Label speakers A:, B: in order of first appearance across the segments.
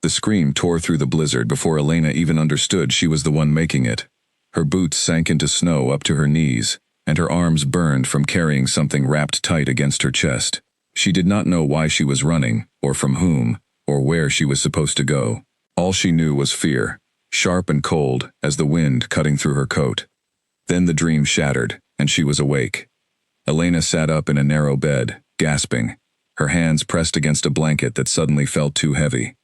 A: The scream tore through the blizzard before Elena even understood she was the one making it. Her boots sank into snow up to her knees, and her arms burned from carrying something wrapped tight against her chest. She did not know why she was running, or from whom, or where she was supposed to go. All she knew was fear, sharp and cold as the wind cutting through her coat. Then the dream shattered, and she was awake. Elena sat up in a narrow bed, gasping, her hands pressed against a blanket that suddenly felt too heavy.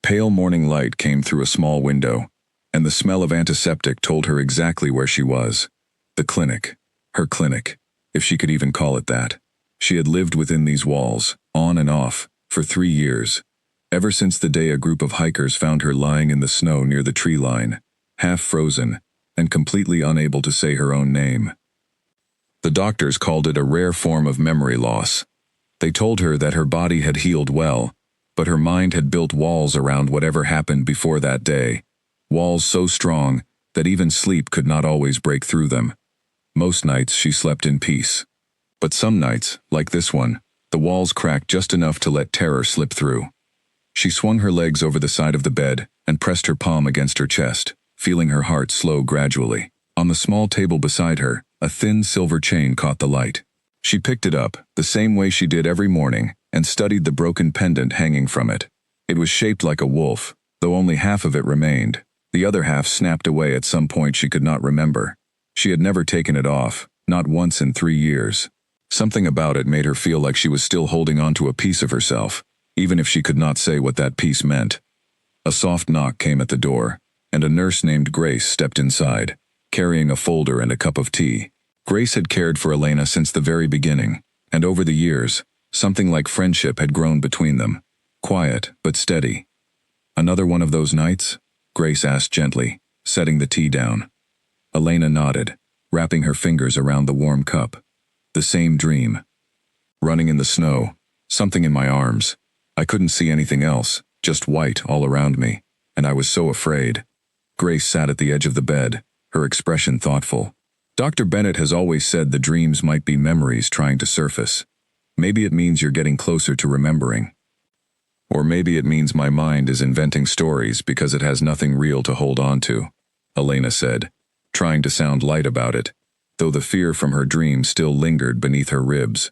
A: Pale morning light came through a small window, and the smell of antiseptic told her exactly where she was. The clinic. Her clinic, if she could even call it that. She had lived within these walls, on and off, for 3 years. Ever since the day a group of hikers found her lying in the snow near the tree line, half frozen, and completely unable to say her own name. The doctors called it a rare form of memory loss. They told her that her body had healed well, but her mind had built walls around whatever happened before that day. Walls so strong that even sleep could not always break through them. Most nights she slept in peace. But some nights, like this one, the walls cracked just enough to let terror slip through. She swung her legs over the side of the bed and pressed her palm against her chest, feeling her heart slow gradually. On the small table beside her, a thin silver chain caught the light. She picked it up, the same way she did every morning, and studied the broken pendant hanging from it. It was shaped like a wolf, though only half of it remained. The other half snapped away at some point she could not remember. She had never taken it off, not once in 3 years. Something about it made her feel like she was still holding on to a piece of herself, even if she could not say what that piece meant. A soft knock came at the door, and a nurse named Grace stepped inside, carrying a folder and a cup of tea. Grace had cared for Elena since the very beginning, and over the years, something like friendship had grown between them, quiet but steady. "Another one of those nights?" Grace asked gently, setting the tea down. Elena nodded, wrapping her fingers around the warm cup. "The same dream. Running in the snow, something in my arms. I couldn't see anything else, just white all around me, and I was so afraid." Grace sat at the edge of the bed, her expression thoughtful. "Dr. Bennett has always said the dreams might be memories trying to surface. Maybe it means you're getting closer to remembering. Or maybe it means my mind is inventing stories because it has nothing real to hold on to," Elena said, trying to sound light about it, though the fear from her dream still lingered beneath her ribs.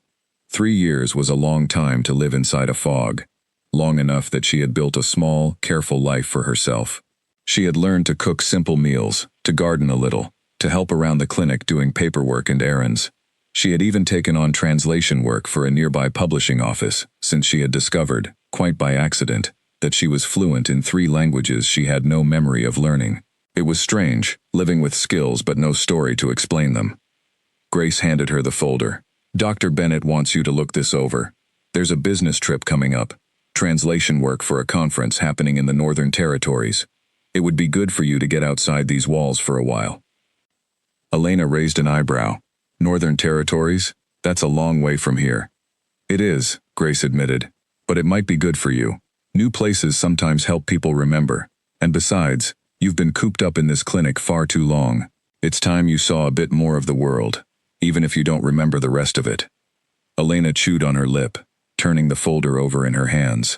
A: 3 years was a long time to live inside a fog, long enough that she had built a small, careful life for herself. She had learned to cook simple meals, to garden a little, to help around the clinic doing paperwork and errands. She had even taken on translation work for a nearby publishing office, since she had discovered, quite by accident, that she was fluent in 3 languages she had no memory of learning. It was strange, living with skills but no story to explain them. Grace handed her the folder. "Dr. Bennett wants you to look this over. There's a business trip coming up, translation work for a conference happening in the Northern Territories. It would be good for you to get outside these walls for a while." Elena raised an eyebrow. "Northern Territories? That's a long way from here." "It is," Grace admitted, "but it might be good for you. New places sometimes help people remember. And besides, you've been cooped up in this clinic far too long. It's time you saw a bit more of the world, even if you don't remember the rest of it." Elena chewed on her lip, turning the folder over in her hands.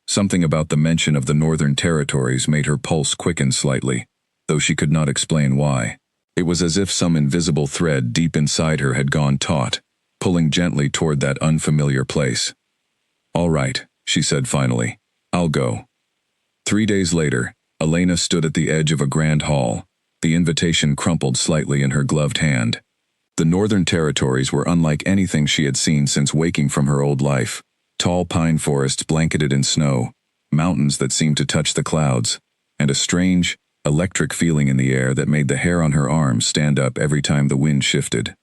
A: Something about the mention of the Northern Territories made her pulse quicken slightly, though she could not explain why. It was as if some invisible thread deep inside her had gone taut, pulling gently toward that unfamiliar place. "All right," she said finally. "I'll go." 3 days later, Elena stood at the edge of a grand hall, the invitation crumpled slightly in her gloved hand. The Northern Territories were unlike anything she had seen since waking from her old life. Tall pine forests blanketed in snow, mountains that seemed to touch the clouds, and a strange, electric feeling in the air that made the hair on her arms stand up every time the wind shifted.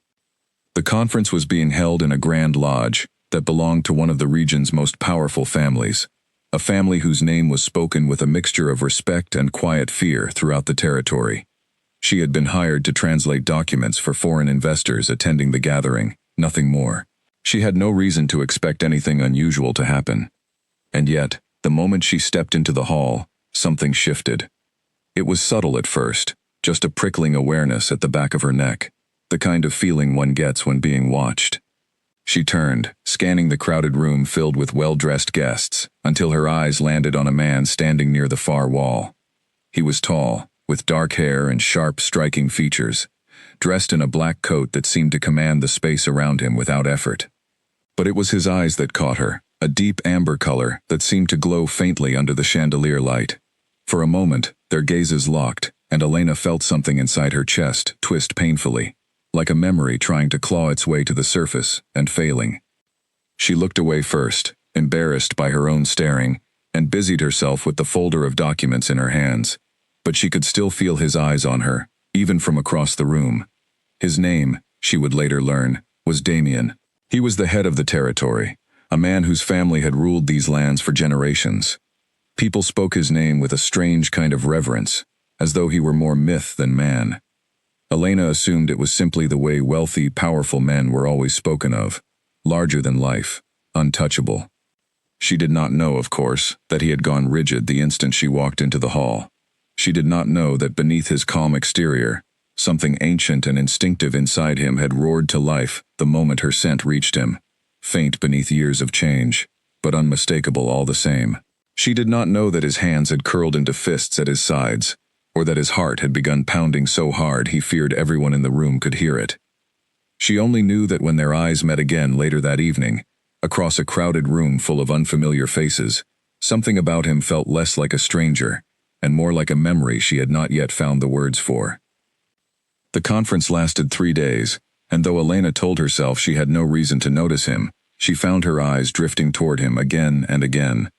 A: The conference was being held in a grand lodge that belonged to one of the region's most powerful families, a family whose name was spoken with a mixture of respect and quiet fear throughout the territory. She had been hired to translate documents for foreign investors attending the gathering, nothing more. She had no reason to expect anything unusual to happen. And yet, the moment she stepped into the hall, something shifted. It was subtle at first, just a prickling awareness at the back of her neck, the kind of feeling one gets when being watched. She turned, scanning the crowded room filled with well-dressed guests, until her eyes landed on a man standing near the far wall. He was tall, with dark hair and sharp, striking features, dressed in a black coat that seemed to command the space around him without effort. But it was his eyes that caught her, a deep amber color that seemed to glow faintly under the chandelier light. For a moment, their gazes locked, and Elena felt something inside her chest twist painfully, like a memory trying to claw its way to the surface and failing. She looked away first, embarrassed by her own staring, and busied herself with the folder of documents in her hands. But she could still feel his eyes on her, even from across the room. His name, she would later learn, was Damien. He was the head of the territory, a man whose family had ruled these lands for generations. People spoke his name with a strange kind of reverence, as though he were more myth than man. Elena assumed it was simply the way wealthy, powerful men were always spoken of, larger than life, untouchable. She did not know, of course, that he had gone rigid the instant she walked into the hall. She did not know that beneath his calm exterior, something ancient and instinctive inside him had roared to life the moment her scent reached him, faint beneath years of change, but unmistakable all the same. She did not know that his hands had curled into fists at his sides, or that his heart had begun pounding so hard he feared everyone in the room could hear it. She only knew that when their eyes met again later that evening, across a crowded room full of unfamiliar faces, something about him felt less like a stranger, and more like a memory she had not yet found the words for. The conference lasted 3 days, and though Elena told herself she had no reason to notice him, she found her eyes drifting toward him again and again.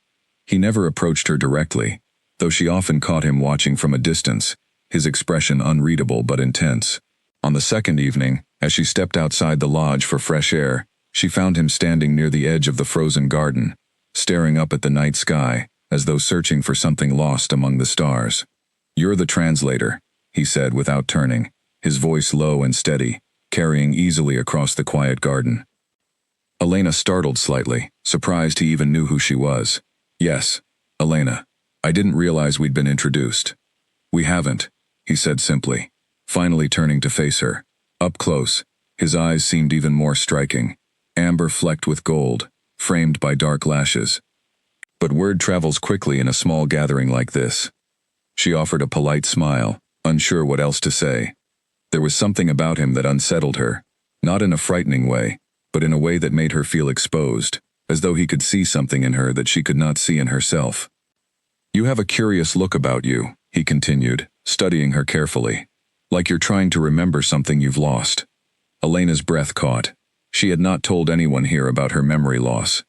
A: He never approached her directly, though she often caught him watching from a distance, his expression unreadable but intense. On the second evening, as she stepped outside the lodge for fresh air, she found him standing near the edge of the frozen garden, staring up at the night sky, as though searching for something lost among the stars. "You're the translator," he said without turning, his voice low and steady, carrying easily across the quiet garden. Elena startled slightly, surprised he even knew who she was. "Yes, Elena. I didn't realize we'd been introduced." "We haven't," he said simply, finally turning to face her. Up close, his eyes seemed even more striking, amber flecked with gold, framed by dark lashes. But word travels quickly in a small gathering like this. She offered a polite smile, unsure what else to say. There was something about him that unsettled her, not in a frightening way, but in a way that made her feel exposed, as though he could see something in her that she could not see in herself. "You have a curious look about you," he continued, studying her carefully, "like you're trying to remember something you've lost." Elena's breath caught. She had not told anyone here about her memory loss.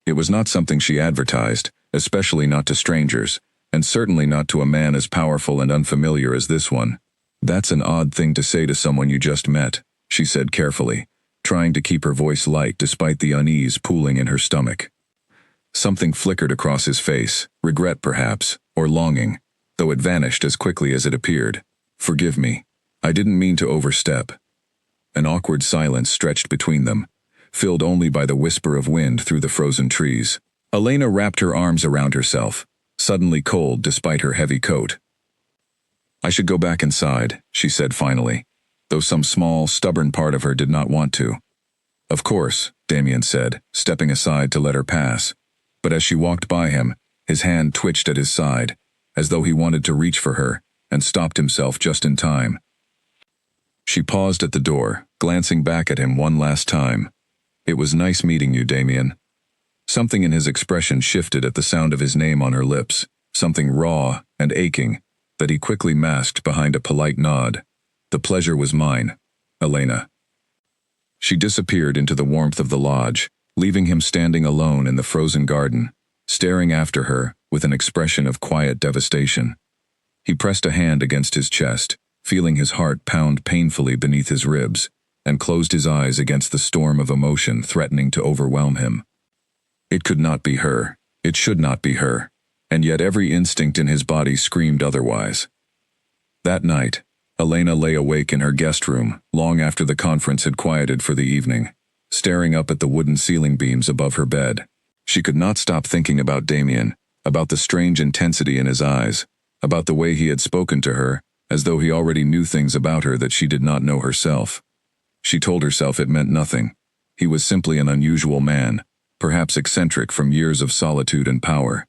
A: It was not something she advertised, especially not to strangers, and certainly not to a man as powerful and unfamiliar as this one. "That's an odd thing to say to someone you just met," she said carefully, trying to keep her voice light despite the unease pooling in her stomach. Something flickered across his face, regret perhaps, or longing, though it vanished as quickly as it appeared. "Forgive me. I didn't mean to overstep." An awkward silence stretched between them, filled only by the whisper of wind through the frozen trees. Elena wrapped her arms around herself, suddenly cold despite her heavy coat. "I should go back inside," she said finally, though some small, stubborn part of her did not want to. "Of course," Damien said, stepping aside to let her pass. But as she walked by him, his hand twitched at his side, as though he wanted to reach for her, and stopped himself just in time. She paused at the door, glancing back at him one last time. "It was nice meeting you, Damien." Something in his expression shifted at the sound of his name on her lips, something raw and aching, that he quickly masked behind a polite nod. "The pleasure was mine, Elena." She disappeared into the warmth of the lodge, leaving him standing alone in the frozen garden, staring after her with an expression of quiet devastation. He pressed a hand against his chest, feeling his heart pound painfully beneath his ribs, and closed his eyes against the storm of emotion threatening to overwhelm him. It could not be her. It should not be her. And yet every instinct in his body screamed otherwise. That night, Elena lay awake in her guest room long after the conference had quieted for the evening, staring up at the wooden ceiling beams above her bed. She could not stop thinking about Damien, about the strange intensity in his eyes, about the way he had spoken to her, as though he already knew things about her that she did not know herself. She told herself it meant nothing, He was simply an unusual man, perhaps eccentric from years of solitude and power.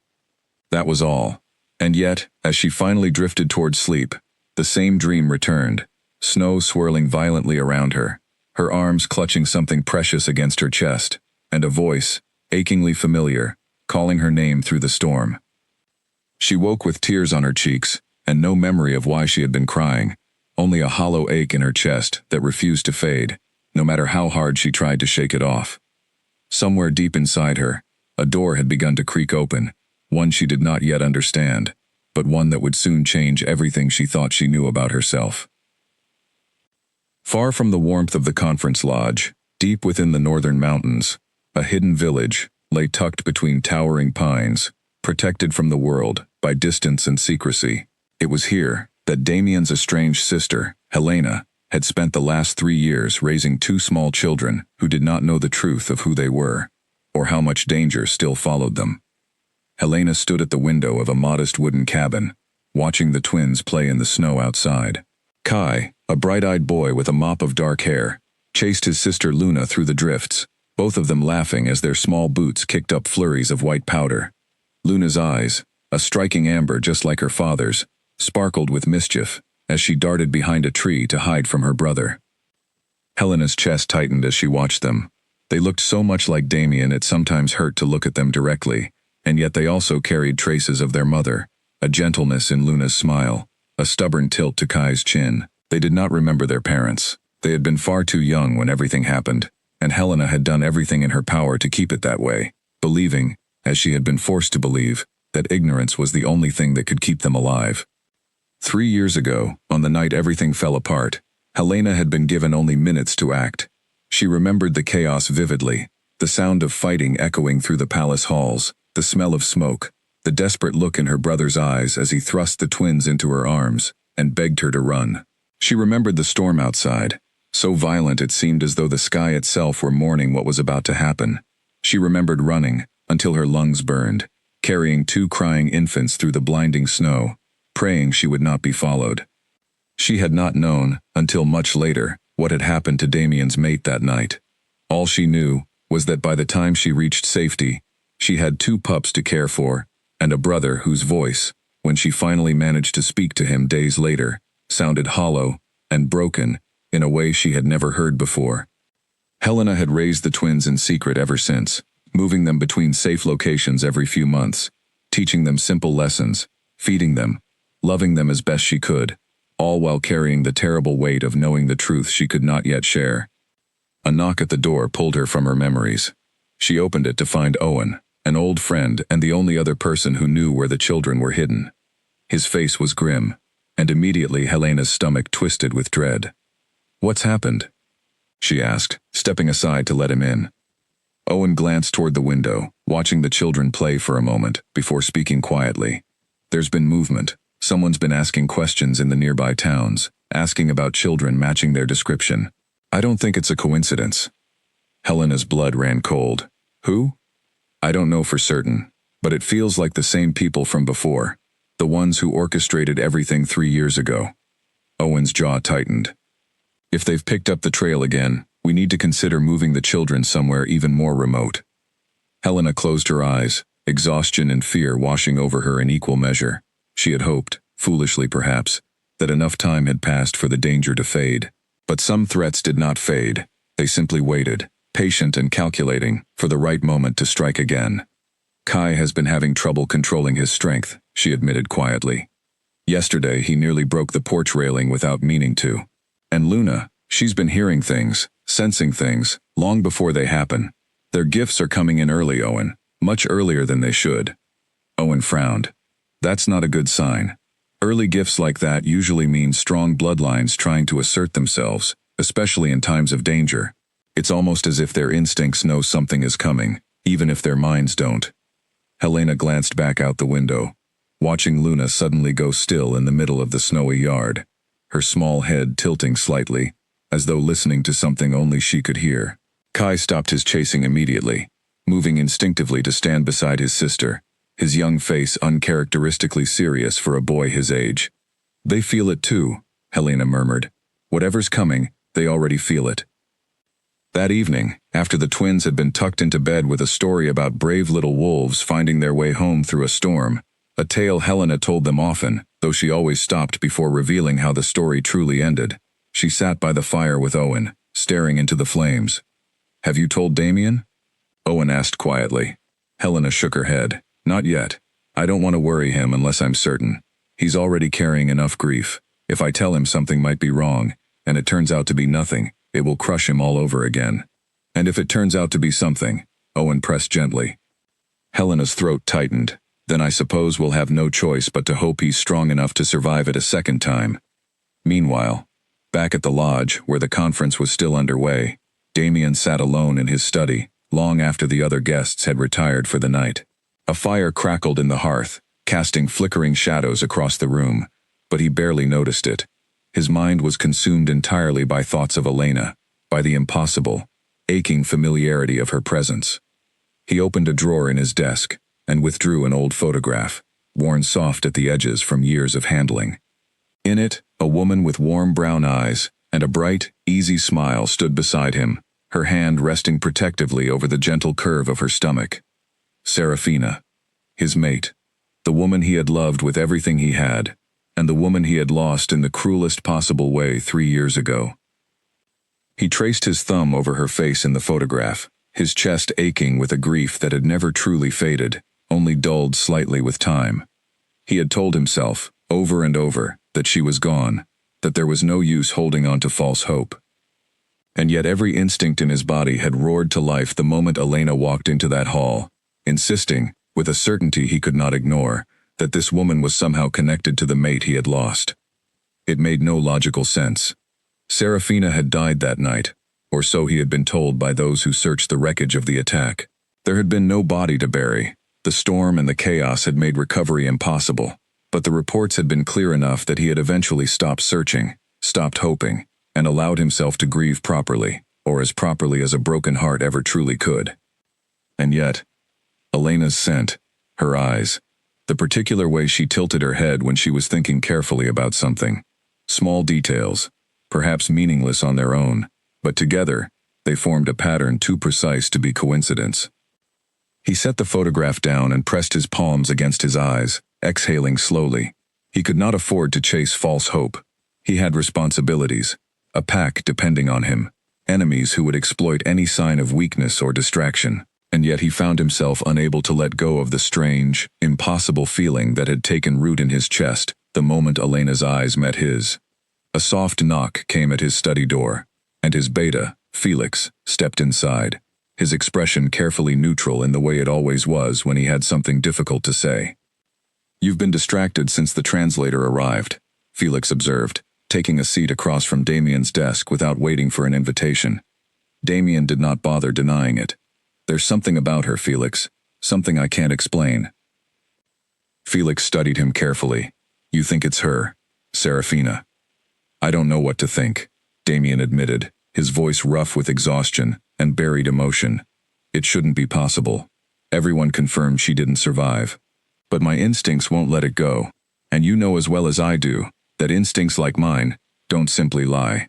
A: That was all. And yet, as she finally drifted toward sleep, the same dream returned, snow swirling violently around her, her arms clutching something precious against her chest, and a voice, achingly familiar, calling her name through the storm. She woke with tears on her cheeks, and no memory of why she had been crying, only a hollow ache in her chest that refused to fade, no matter how hard she tried to shake it off. Somewhere deep inside her, a door had begun to creak open, one she did not yet understand, but one that would soon change everything she thought she knew about herself. Far from the warmth of the conference lodge, deep within the northern mountains, a hidden village lay tucked between towering pines, protected from the world by distance and secrecy. It was here that Damien's estranged sister, Helena, had spent the last 3 years raising 2 small children who did not know the truth of who they were, or how much danger still followed them. Helena stood at the window of a modest wooden cabin, watching the twins play in the snow outside. Kai, a bright-eyed boy with a mop of dark hair, chased his sister Luna through the drifts, both of them laughing as their small boots kicked up flurries of white powder. Luna's eyes, a striking amber just like her father's, sparkled with mischief as she darted behind a tree to hide from her brother. Helena's chest tightened as she watched them. They looked so much like Damien it sometimes hurt to look at them directly, and yet they also carried traces of their mother, a gentleness in Luna's smile, a stubborn tilt to Kai's chin. They did not remember their parents. They had been far too young when everything happened, and Helena had done everything in her power to keep it that way, believing, as she had been forced to believe, that ignorance was the only thing that could keep them alive. 3 years ago, on the night everything fell apart, Helena had been given only minutes to act. She remembered the chaos vividly, the sound of fighting echoing through the palace halls, the smell of smoke, the desperate look in her brother's eyes as he thrust the twins into her arms and begged her to run. She remembered the storm outside, so violent it seemed as though the sky itself were mourning what was about to happen. She remembered running, until her lungs burned, carrying 2 crying infants through the blinding snow, praying she would not be followed. She had not known, until much later, what had happened to Damien's mate that night. All she knew was that by the time she reached safety, she had 2 pups to care for, and a brother whose voice, when she finally managed to speak to him days later, sounded hollow and broken in a way she had never heard before. Helena had raised the twins in secret ever since, moving them between safe locations every few months, teaching them simple lessons, feeding them, loving them as best she could, all while carrying the terrible weight of knowing the truth she could not yet share. A knock at the door pulled her from her memories. She opened it to find Owen, an old friend and the only other person who knew where the children were hidden. His face was grim, and immediately Helena's stomach twisted with dread. "What's happened?" she asked, stepping aside to let him in. Owen glanced toward the window, watching the children play for a moment before speaking quietly. "There's been movement. Someone's been asking questions in the nearby towns, asking about children matching their description. I don't think it's a coincidence." Helena's blood ran cold. "Who?" "I don't know for certain, but it feels like the same people from before, the ones who orchestrated everything 3 years ago." Owen's jaw tightened. "If they've picked up the trail again, we need to consider moving the children somewhere even more remote." Helena closed her eyes, exhaustion and fear washing over her in equal measure. She had hoped, foolishly perhaps, that enough time had passed for the danger to fade. But some threats did not fade. They simply waited, patient and calculating, for the right moment to strike again. "Kai has been having trouble controlling his strength," she admitted quietly. "Yesterday he nearly broke the porch railing without meaning to. And Luna, she's been hearing things, sensing things, long before they happen. Their gifts are coming in early, Owen, much earlier than they should." Owen frowned. "That's not a good sign. Early gifts like that usually mean strong bloodlines trying to assert themselves, especially in times of danger. It's almost as if their instincts know something is coming, even if their minds don't." Helena glanced back out the window, watching Luna suddenly go still in the middle of the snowy yard, her small head tilting slightly, as though listening to something only she could hear. Kai stopped his chasing immediately, moving instinctively to stand beside his sister, his young face uncharacteristically serious for a boy his age. "They feel it too," Helena murmured. "Whatever's coming, they already feel it." That evening, after the twins had been tucked into bed with a story about brave little wolves finding their way home through a storm, a tale Helena told them often, though she always stopped before revealing how the story truly ended. She sat by the fire with Owen, staring into the flames. "Have you told Damien?" Owen asked quietly. Helena shook her head. "Not yet. I don't want to worry him unless I'm certain. He's already carrying enough grief. If I tell him something might be wrong, and it turns out to be nothing, it will crush him all over again. And if it turns out to be something," Owen pressed gently. Helena's throat tightened. "Then I suppose we'll have no choice but to hope he's strong enough to survive it a second time." Meanwhile, back at the lodge, where the conference was still underway, Damien sat alone in his study, long after the other guests had retired for the night. A fire crackled in the hearth, casting flickering shadows across the room, but he barely noticed it. His mind was consumed entirely by thoughts of Elena, by the impossible, aching familiarity of her presence. He opened a drawer in his desk and withdrew an old photograph, worn soft at the edges from years of handling. In it, a woman with warm brown eyes and a bright, easy smile stood beside him, her hand resting protectively over the gentle curve of her stomach. Serafina, his mate, the woman he had loved with everything he had, and the woman he had lost in the cruelest possible way 3 years ago. He traced his thumb over her face in the photograph, his chest aching with a grief that had never truly faded, only dulled slightly with time. He had told himself, over and over, that she was gone, that there was no use holding on to false hope. And yet every instinct in his body had roared to life the moment Elena walked into that hall, insisting, with a certainty he could not ignore, that this woman was somehow connected to the mate he had lost. It made no logical sense. Serafina had died that night, or so he had been told by those who searched the wreckage of the attack. There had been no body to bury. The storm and the chaos had made recovery impossible, but the reports had been clear enough that he had eventually stopped searching, stopped hoping, and allowed himself to grieve properly, or as properly as a broken heart ever truly could. And yet, Elena's scent, her eyes, the particular way she tilted her head when she was thinking carefully about something. Small details, perhaps meaningless on their own, but together, they formed a pattern too precise to be coincidence. He set the photograph down and pressed his palms against his eyes, exhaling slowly. He could not afford to chase false hope. He had responsibilities, a pack depending on him, enemies who would exploit any sign of weakness or distraction, and yet he found himself unable to let go of the strange, impossible feeling that had taken root in his chest the moment Elena's eyes met his. A soft knock came at his study door, and his beta, Felix, stepped inside, his expression carefully neutral in the way it always was when he had something difficult to say. "You've been distracted since the translator arrived," Felix observed, taking a seat across from Damien's desk without waiting for an invitation. Damien did not bother denying it. "There's something about her, Felix, something I can't explain." Felix studied him carefully. "You think it's her, Serafina?" "I don't know what to think," Damien admitted, his voice rough with exhaustion and buried emotion. "It shouldn't be possible. Everyone confirmed she didn't survive. But my instincts won't let it go, and you know as well as I do that instincts like mine don't simply lie."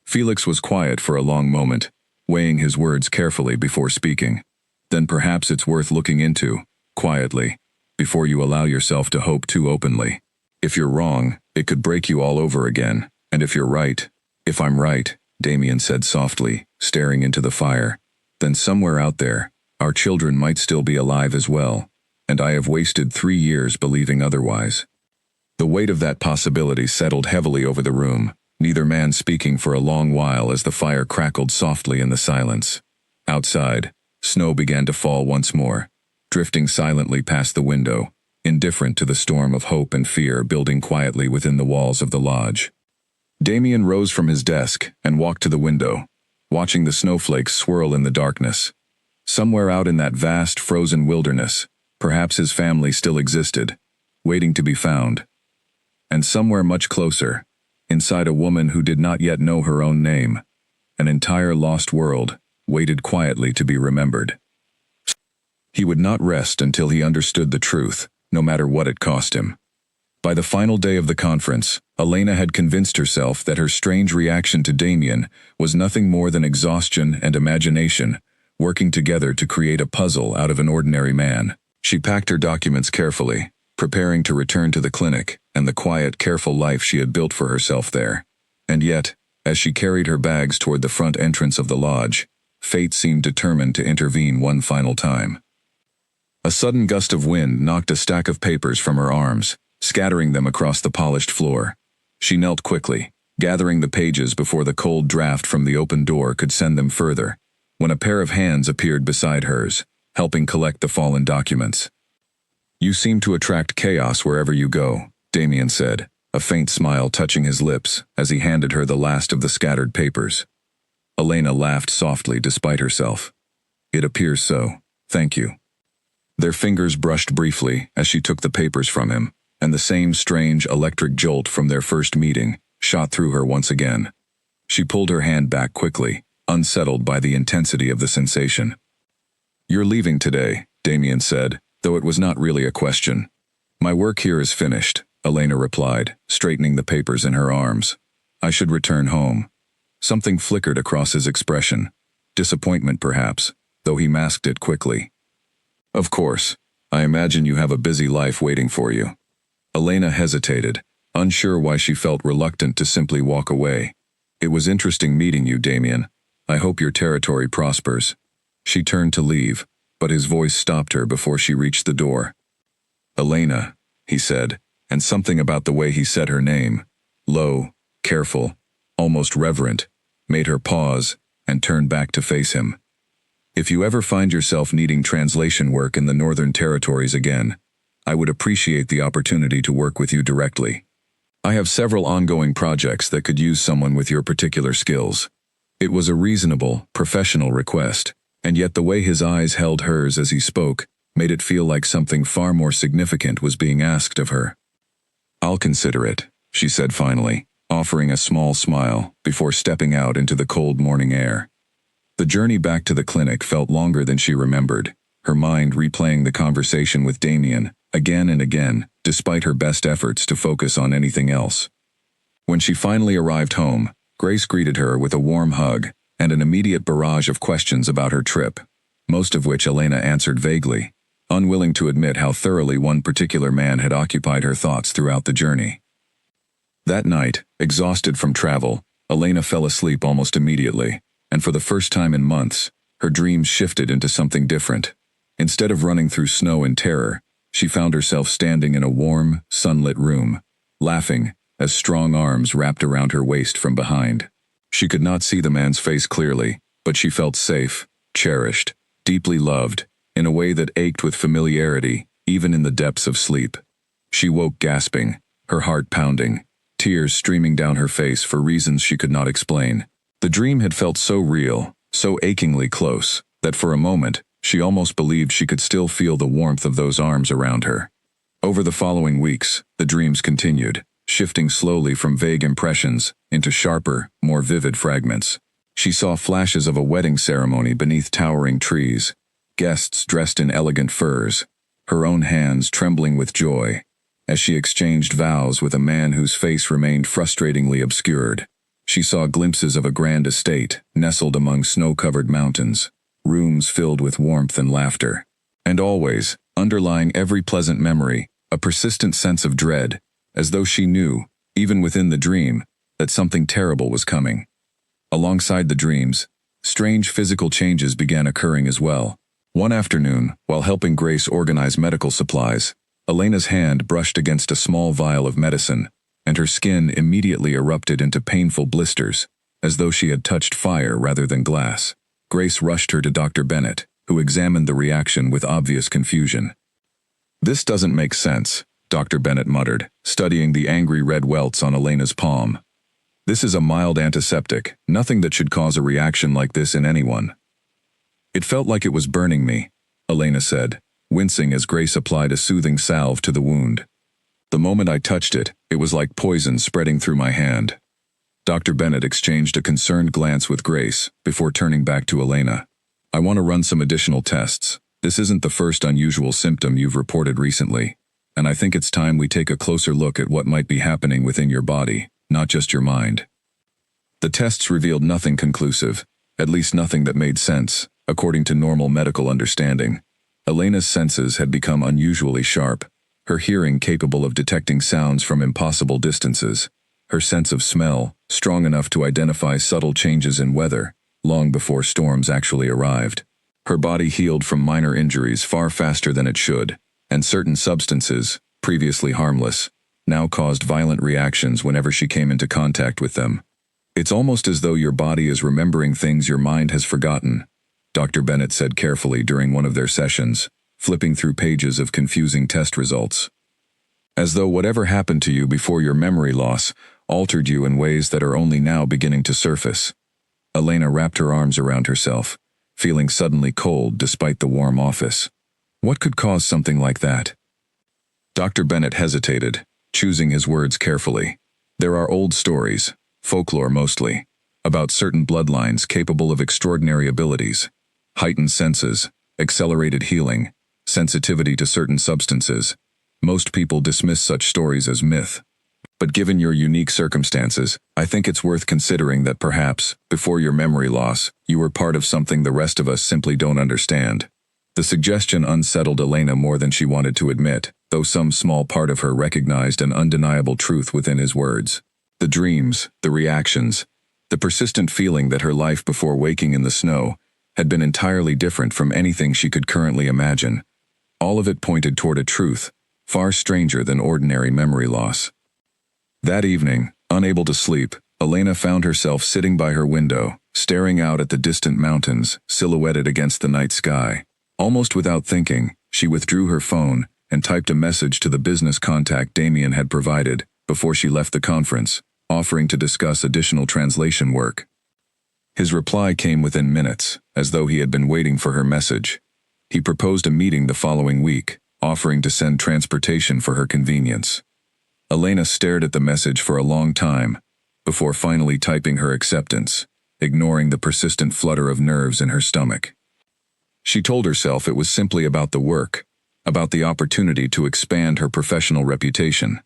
A: Felix was quiet for a long moment, weighing his words carefully before speaking. "Then perhaps it's worth looking into, quietly, before you allow yourself to hope too openly. If you're wrong, it could break you all over again, and if you're right, if I'm right," Damien said softly, staring into the fire, "then somewhere out there, our children might still be alive as well, and I have wasted 3 years believing otherwise." The weight of that possibility settled heavily over the room, neither man speaking for a long while as the fire crackled softly in the silence. Outside, snow began to fall once more, drifting silently past the window, indifferent to the storm of hope and fear building quietly within the walls of the lodge. Damien rose from his desk and walked to the window, watching the snowflakes swirl in the darkness. Somewhere out in that vast, frozen wilderness, perhaps his family still existed, waiting to be found. And somewhere much closer, inside a woman who did not yet know her own name, an entire lost world waited quietly to be remembered. He would not rest until he understood the truth, no matter what it cost him. By the final day of the conference, Elena had convinced herself that her strange reaction to Damien was nothing more than exhaustion and imagination, working together to create a puzzle out of an ordinary man. She packed her documents carefully, preparing to return to the clinic and the quiet, careful life she had built for herself there. And yet, as she carried her bags toward the front entrance of the lodge, fate seemed determined to intervene one final time. A sudden gust of wind knocked a stack of papers from her arms, scattering them across the polished floor. She knelt quickly, gathering the pages before the cold draft from the open door could send them further, when a pair of hands appeared beside hers, helping collect the fallen documents. "You seem to attract chaos wherever you go," Damien said, a faint smile touching his lips as he handed her the last of the scattered papers. Elena laughed softly despite herself. "It appears so. Thank you." Their fingers brushed briefly as she took the papers from him, and the same strange electric jolt from their first meeting shot through her once again. She pulled her hand back quickly, unsettled by the intensity of the sensation. "You're leaving today," Damien said, though it was not really a question. "My work here is finished," Elena replied, straightening the papers in her arms. "I should return home." Something flickered across his expression. Disappointment, perhaps, though he masked it quickly. "Of course. I imagine you have a busy life waiting for you." Elena hesitated, unsure why she felt reluctant to simply walk away. "It was interesting meeting you, Damien. I hope your territory prospers." She turned to leave, but his voice stopped her before she reached the door. "Elena," he said, and something about the way he said her name, low, careful, almost reverent, made her pause and turn back to face him. "If you ever find yourself needing translation work in the Northern Territories again, I would appreciate the opportunity to work with you directly. I have several ongoing projects that could use someone with your particular skills." It was a reasonable, professional request, and yet the way his eyes held hers as he spoke made it feel like something far more significant was being asked of her. "I'll consider it," she said finally, offering a small smile before stepping out into the cold morning air. The journey back to the clinic felt longer than she remembered, her mind replaying the conversation with Damien again and again, despite her best efforts to focus on anything else. When she finally arrived home, Grace greeted her with a warm hug and an immediate barrage of questions about her trip, most of which Elena answered vaguely, unwilling to admit how thoroughly one particular man had occupied her thoughts throughout the journey. That night, exhausted from travel, Elena fell asleep almost immediately, and for the first time in months, her dreams shifted into something different. Instead of running through snow in terror, she found herself standing in a warm, sunlit room, laughing as strong arms wrapped around her waist from behind. She could not see the man's face clearly, but she felt safe, cherished, deeply loved, in a way that ached with familiarity, even in the depths of sleep. She woke gasping, her heart pounding, tears streaming down her face for reasons she could not explain. The dream had felt so real, so achingly close, that for a moment, she almost believed she could still feel the warmth of those arms around her. Over the following weeks, the dreams continued, shifting slowly from vague impressions into sharper, more vivid fragments. She saw flashes of a wedding ceremony beneath towering trees, guests dressed in elegant furs, her own hands trembling with joy, as she exchanged vows with a man whose face remained frustratingly obscured. She saw glimpses of a grand estate nestled among snow-covered mountains, rooms filled with warmth and laughter, and always, underlying every pleasant memory, a persistent sense of dread, as though she knew, even within the dream, that something terrible was coming. Alongside the dreams, strange physical changes began occurring as well. One afternoon, while helping Grace organize medical supplies, Elena's hand brushed against a small vial of medicine, and her skin immediately erupted into painful blisters, as though she had touched fire rather than glass. Grace rushed her to Dr. Bennett, who examined the reaction with obvious confusion. "This doesn't make sense," Dr. Bennett muttered, studying the angry red welts on Elena's palm. "This is a mild antiseptic, nothing that should cause a reaction like this in anyone." "It felt like it was burning me," Elena said, wincing as Grace applied a soothing salve to the wound. "The moment I touched it, it was like poison spreading through my hand." Dr. Bennett exchanged a concerned glance with Grace before turning back to Elena. "I want to run some additional tests. This isn't the first unusual symptom you've reported recently." and I think it's time we take a closer look at what might be happening within your body, not just your mind. The tests revealed nothing conclusive, at least nothing that made sense, according to normal medical understanding. Elena's senses had become unusually sharp, her hearing capable of detecting sounds from impossible distances, her sense of smell strong enough to identify subtle changes in weather, long before storms actually arrived. Her body healed from minor injuries far faster than it should, and certain substances, previously harmless, now caused violent reactions whenever she came into contact with them. It's almost as though your body is remembering things your mind has forgotten, Dr. Bennett said carefully during one of their sessions, flipping through pages of confusing test results. As though whatever happened to you before your memory loss altered you in ways that are only now beginning to surface. Elena wrapped her arms around herself, feeling suddenly cold despite the warm office. What could cause something like that? Dr. Bennett hesitated, choosing his words carefully. There are old stories, folklore mostly, about certain bloodlines capable of extraordinary abilities, heightened senses, accelerated healing, sensitivity to certain substances. Most people dismiss such stories as myth. But given your unique circumstances, I think it's worth considering that perhaps, before your memory loss, you were part of something the rest of us simply don't understand. The suggestion unsettled Elena more than she wanted to admit, though some small part of her recognized an undeniable truth within his words. The dreams, the reactions, the persistent feeling that her life before waking in the snow had been entirely different from anything she could currently imagine. All of it pointed toward a truth, far stranger than ordinary memory loss. That evening, unable to sleep, Elena found herself sitting by her window, staring out at the distant mountains, silhouetted against the night sky. Almost without thinking, she withdrew her phone and typed a message to the business contact Damien had provided before she left the conference, offering to discuss additional translation work. His reply came within minutes, as though he had been waiting for her message. He proposed a meeting the following week, offering to send transportation for her convenience. Elena stared at the message for a long time, before finally typing her acceptance, ignoring the persistent flutter of nerves in her stomach. She told herself it was simply about the work, about the opportunity to expand her professional reputation.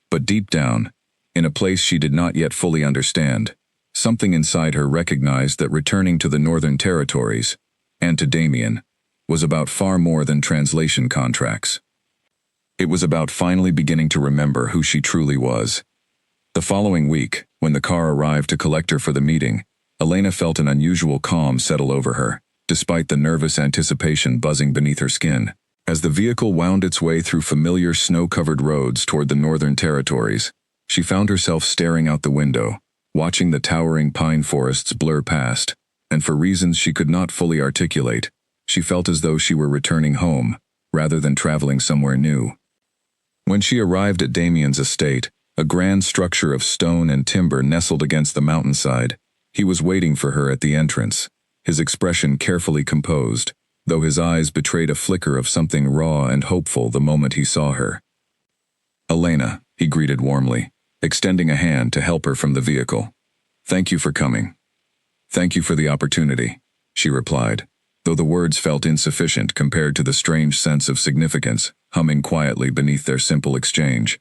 A: But deep down, in a place she did not yet fully understand, something inside her recognized that returning to the Northern Territories, and to Damien, was about far more than translation contracts. It was about finally beginning to remember who she truly was. The following week, when the car arrived to collect her for the meeting, Elena felt an unusual calm settle over her, despite the nervous anticipation buzzing beneath her skin. As the vehicle wound its way through familiar snow-covered roads toward the Northern Territories, she found herself staring out the window, watching the towering pine forests blur past, and for reasons she could not fully articulate, she felt as though she were returning home, rather than traveling somewhere new. When she arrived at Damien's estate, a grand structure of stone and timber nestled against the mountainside, he was waiting for her at the entrance, his expression carefully composed, though his eyes betrayed a flicker of something raw and hopeful the moment he saw her. "Elena," he greeted warmly, extending a hand to help her from the vehicle. "Thank you for coming." "Thank you for the opportunity," she replied, though the words felt insufficient compared to the strange sense of significance humming quietly beneath their simple exchange.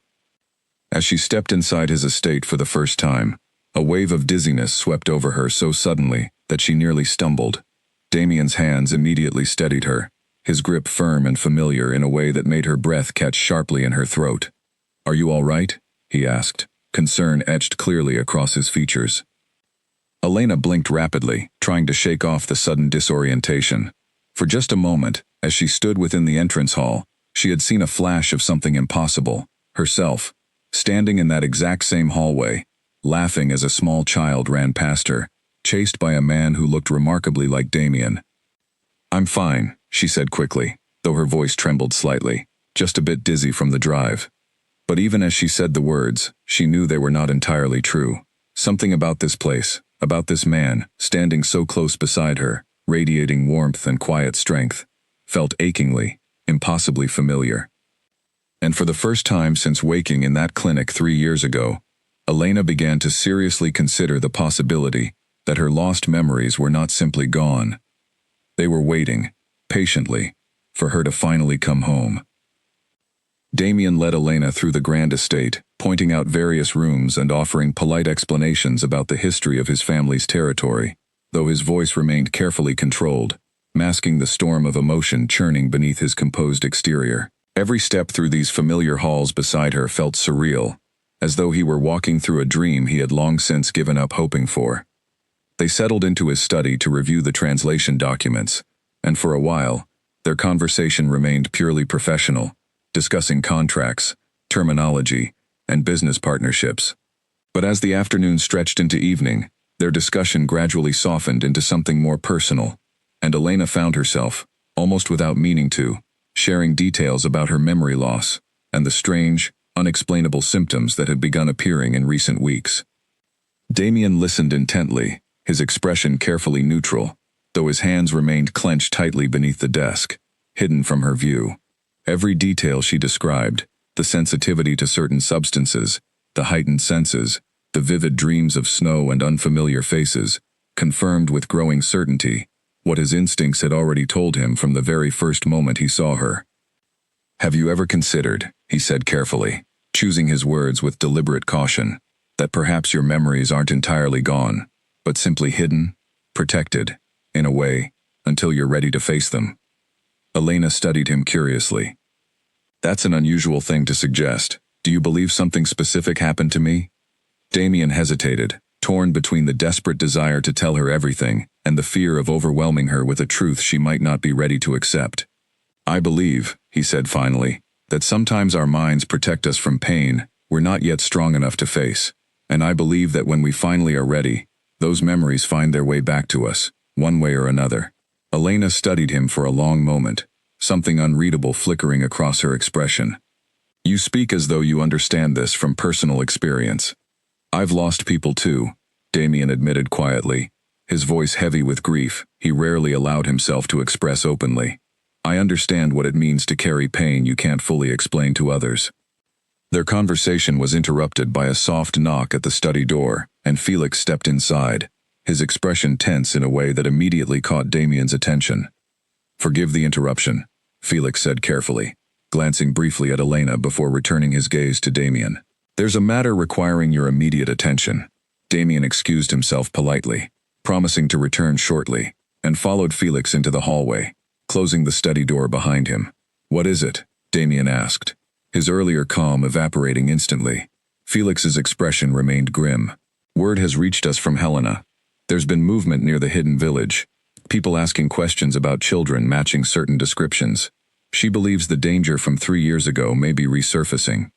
A: As she stepped inside his estate for the first time, a wave of dizziness swept over her so suddenly that she nearly stumbled. Damien's hands immediately steadied her, his grip firm and familiar in a way that made her breath catch sharply in her throat. "Are you all right?" he asked, concern etched clearly across his features. Elena blinked rapidly, trying to shake off the sudden disorientation. For just a moment, as she stood within the entrance hall, she had seen a flash of something impossible, herself, standing in that exact same hallway, laughing as a small child ran past her, chased by a man who looked remarkably like Damien. "I'm fine," she said quickly, though her voice trembled slightly, just a bit dizzy from the drive. But even as she said the words, she knew they were not entirely true. Something about this place, about this man, standing so close beside her, radiating warmth and quiet strength, felt achingly, impossibly familiar. And for the first time since waking in that clinic 3 years ago, Elena began to seriously consider the possibility that her lost memories were not simply gone. They were waiting, patiently, for her to finally come home. Damien led Elena through the grand estate, pointing out various rooms and offering polite explanations about the history of his family's territory, though his voice remained carefully controlled, masking the storm of emotion churning beneath his composed exterior. Every step through these familiar halls beside her felt surreal, as though he were walking through a dream he had long since given up hoping for. They settled into his study to review the translation documents, and for a while, their conversation remained purely professional, discussing contracts, terminology, and business partnerships. But as the afternoon stretched into evening, their discussion gradually softened into something more personal, and Elena found herself, almost without meaning to, sharing details about her memory loss and the strange, unexplainable symptoms that had begun appearing in recent weeks. Damien listened intently, his expression carefully neutral, though his hands remained clenched tightly beneath the desk, hidden from her view. Every detail she described, the sensitivity to certain substances, the heightened senses, the vivid dreams of snow and unfamiliar faces, confirmed with growing certainty what his instincts had already told him from the very first moment he saw her. "Have you ever considered," he said carefully, choosing his words with deliberate caution, "that perhaps your memories aren't entirely gone, but simply hidden, protected, in a way, until you're ready to face them?" Elena studied him curiously. "That's an unusual thing to suggest. Do you believe something specific happened to me?" Damien hesitated, torn between the desperate desire to tell her everything and the fear of overwhelming her with a truth she might not be ready to accept. "I believe," he said finally, "that sometimes our minds protect us from pain we're not yet strong enough to face, and I believe that when we finally are ready, those memories find their way back to us, one way or another." Elena studied him for a long moment, something unreadable flickering across her expression. "You speak as though you understand this from personal experience." "I've lost people too," Damien admitted quietly, his voice heavy with grief he rarely allowed himself to express openly. "I understand what it means to carry pain you can't fully explain to others." Their conversation was interrupted by a soft knock at the study door, and Felix stepped inside, his expression tense in a way that immediately caught Damien's attention. "Forgive the interruption," Felix said carefully, glancing briefly at Elena before returning his gaze to Damien. "There's a matter requiring your immediate attention." Damien excused himself politely, promising to return shortly, and followed Felix into the hallway, closing the study door behind him. "What is it?" Damien asked, his earlier calm evaporating instantly. Felix's expression remained grim. "Word has reached us from Helena. There's been movement near the hidden village, people asking questions about children matching certain descriptions. She believes the danger from 3 years ago may be resurfacing."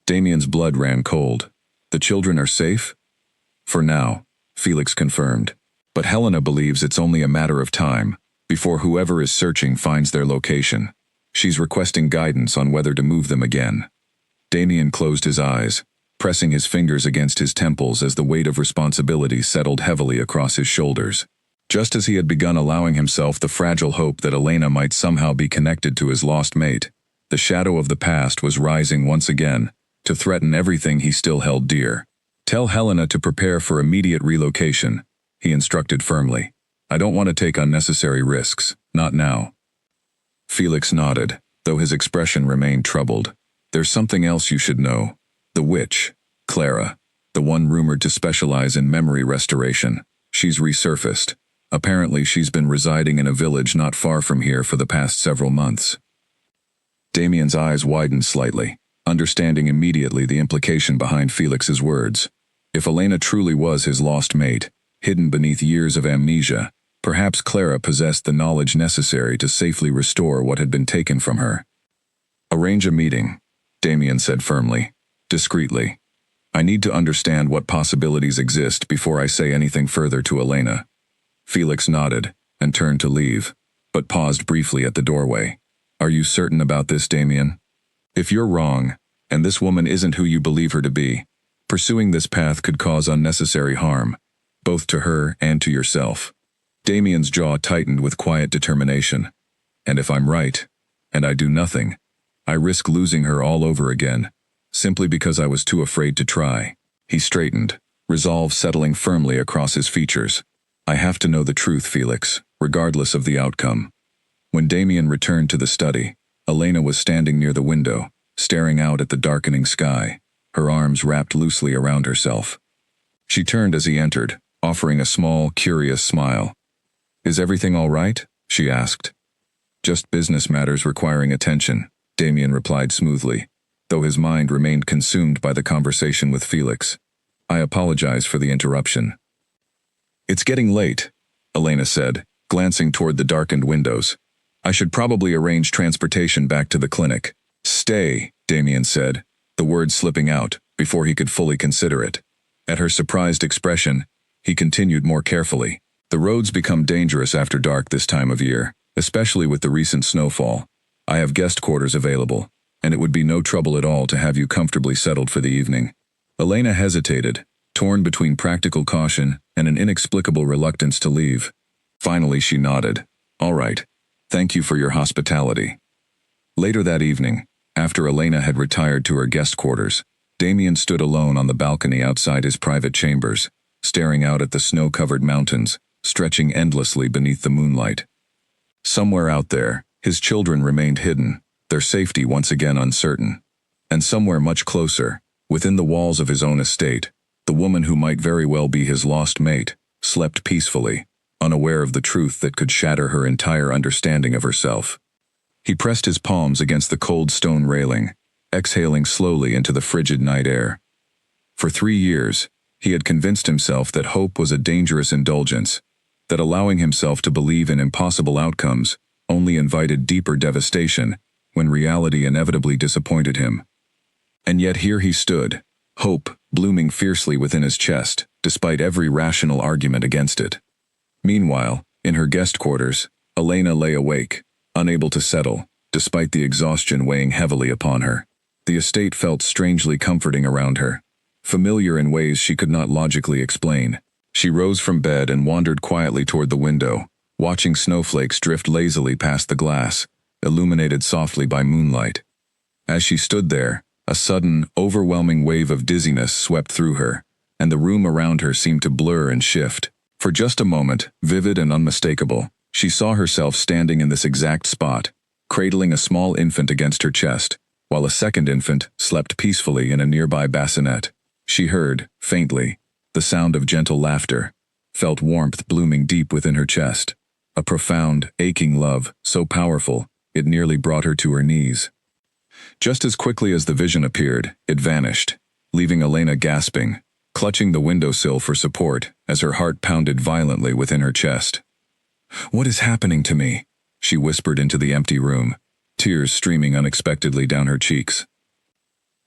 A: Damien's blood ran cold. "The children are safe?" "For now," Felix confirmed. "But Helena believes it's only a matter of time before whoever is searching finds their location. She's requesting guidance on whether to move them again." Damien closed his eyes, pressing his fingers against his temples as the weight of responsibility settled heavily across his shoulders. Just as he had begun allowing himself the fragile hope that Elena might somehow be connected to his lost mate, the shadow of the past was rising once again, to threaten everything he still held dear. "Tell Helena to prepare for immediate relocation," he instructed firmly. "I don't want to take unnecessary risks, not now." Felix nodded, though his expression remained troubled. "There's something else you should know. The witch, Clara, the one rumored to specialize in memory restoration, she's resurfaced. Apparently she's been residing in a village not far from here for the past several months." Damien's eyes widened slightly, understanding immediately the implication behind Felix's words. If Elena truly was his lost mate, hidden beneath years of amnesia, perhaps Clara possessed the knowledge necessary to safely restore what had been taken from her. "Arrange a meeting," Damien said firmly, discreetly. "I need to understand what possibilities exist before I say anything further to Elena." Felix nodded and turned to leave, but paused briefly at the doorway. "Are you certain about this, Damien? If you're wrong, and this woman isn't who you believe her to be, pursuing this path could cause unnecessary harm, both to her and to yourself." Damien's jaw tightened with quiet determination. "And if I'm right, and I do nothing, I risk losing her all over again, simply because I was too afraid to try." He straightened, resolve settling firmly across his features. "I have to know the truth, Felix, regardless of the outcome." When Damien returned to the study, Elena was standing near the window, staring out at the darkening sky, her arms wrapped loosely around herself. She turned as he entered, offering a small, curious smile. "Is everything all right?" she asked. "Just business matters requiring attention," Damien replied smoothly, though his mind remained consumed by the conversation with Felix. "I apologize for the interruption." "It's getting late," Elena said, glancing toward the darkened windows. "I should probably arrange transportation back to the clinic." "Stay," Damien said, the words slipping out before he could fully consider it. At her surprised expression, he continued more carefully. "The roads become dangerous after dark this time of year, especially with the recent snowfall. I have guest quarters available, and it would be no trouble at all to have you comfortably settled for the evening." Elena hesitated, torn between practical caution and an inexplicable reluctance to leave. Finally she nodded. "All right. Thank you for your hospitality." Later that evening, after Elena had retired to her guest quarters, Damien stood alone on the balcony outside his private chambers, staring out at the snow-covered mountains, stretching endlessly beneath the moonlight. Somewhere out there, his children remained hidden, their safety once again uncertain. And somewhere much closer, within the walls of his own estate, the woman who might very well be his lost mate, slept peacefully, unaware of the truth that could shatter her entire understanding of herself. He pressed his palms against the cold stone railing, exhaling slowly into the frigid night air. For 3 years, he had convinced himself that hope was a dangerous indulgence, that allowing himself to believe in impossible outcomes only invited deeper devastation when reality inevitably disappointed him. And yet here he stood, hope blooming fiercely within his chest, despite every rational argument against it. Meanwhile, in her guest quarters, Elena lay awake, unable to settle, despite the exhaustion weighing heavily upon her. The estate felt strangely comforting around her, familiar in ways she could not logically explain. She rose from bed and wandered quietly toward the window, watching snowflakes drift lazily past the glass, illuminated softly by moonlight. As she stood there, a sudden, overwhelming wave of dizziness swept through her, and the room around her seemed to blur and shift. For just a moment, vivid and unmistakable, she saw herself standing in this exact spot, cradling a small infant against her chest, while a second infant slept peacefully in a nearby bassinet. She heard, faintly, the sound of gentle laughter, felt warmth blooming deep within her chest, a profound, aching love so powerful it nearly brought her to her knees. Just as quickly as the vision appeared, it vanished, leaving Elena gasping, clutching the windowsill for support as her heart pounded violently within her chest. "What is happening to me?" she whispered into the empty room, tears streaming unexpectedly down her cheeks.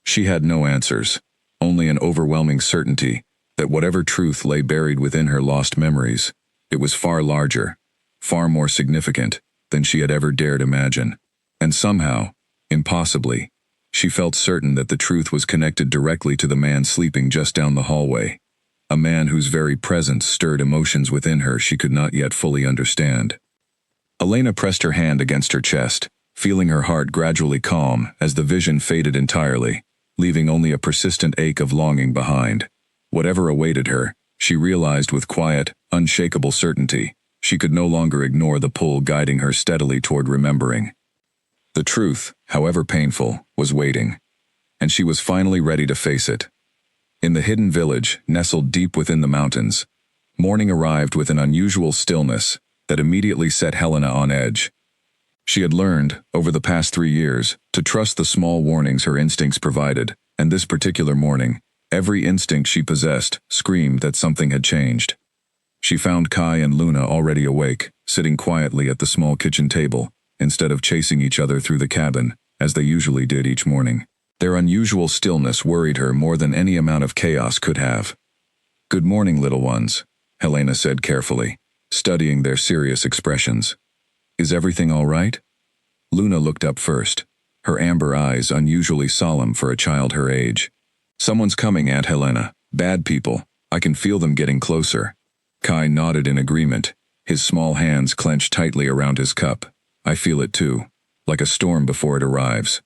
A: She had no answers, only an overwhelming certainty that whatever truth lay buried within her lost memories, it was far larger, far more significant than she had ever dared imagine. And somehow, impossibly, she felt certain that the truth was connected directly to the man sleeping just down the hallway, a man whose very presence stirred emotions within her she could not yet fully understand. Elena pressed her hand against her chest, feeling her heart gradually calm as the vision faded entirely, leaving only a persistent ache of longing behind. Whatever awaited her, she realized with quiet, unshakable certainty, she could no longer ignore the pull guiding her steadily toward remembering. The truth, however painful, was waiting, and she was finally ready to face it. In the hidden village, nestled deep within the mountains, morning arrived with an unusual stillness that immediately set Helena on edge. She had learned, over the past 3 years, to trust the small warnings her instincts provided, and this particular morning, every instinct she possessed screamed that something had changed. She found Kai and Luna already awake, sitting quietly at the small kitchen table, instead of chasing each other through the cabin, as they usually did each morning. Their unusual stillness worried her more than any amount of chaos could have. "Good morning, little ones," Helena said carefully, studying their serious expressions. "Is everything all right?" Luna looked up first, her amber eyes unusually solemn for a child her age. "Someone's coming, Aunt Helena. Bad people. I can feel them getting closer." Kai nodded in agreement, his small hands clenched tightly around his cup. "I feel it too, like a storm before it arrives."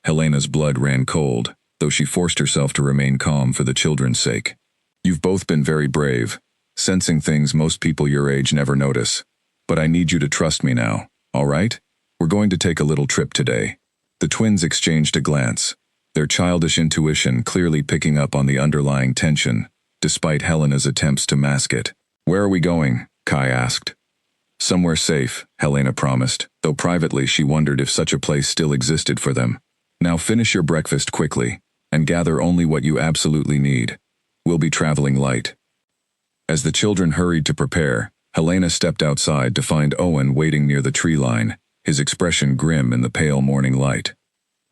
A: Helena's blood ran cold, though she forced herself to remain calm for the children's sake. "You've both been very brave, sensing things most people your age never notice. But I need you to trust me now, all right? We're going to take a little trip today." The twins exchanged a glance, their childish intuition clearly picking up on the underlying tension, despite Helena's attempts to mask it. "Where are we going?" Kai asked. "Somewhere safe," Helena promised, though privately she wondered if such a place still existed for them. "Now finish your breakfast quickly, and gather only what you absolutely need. We'll be traveling light." As the children hurried to prepare, Helena stepped outside to find Owen waiting near the tree line, his expression grim in the pale morning light.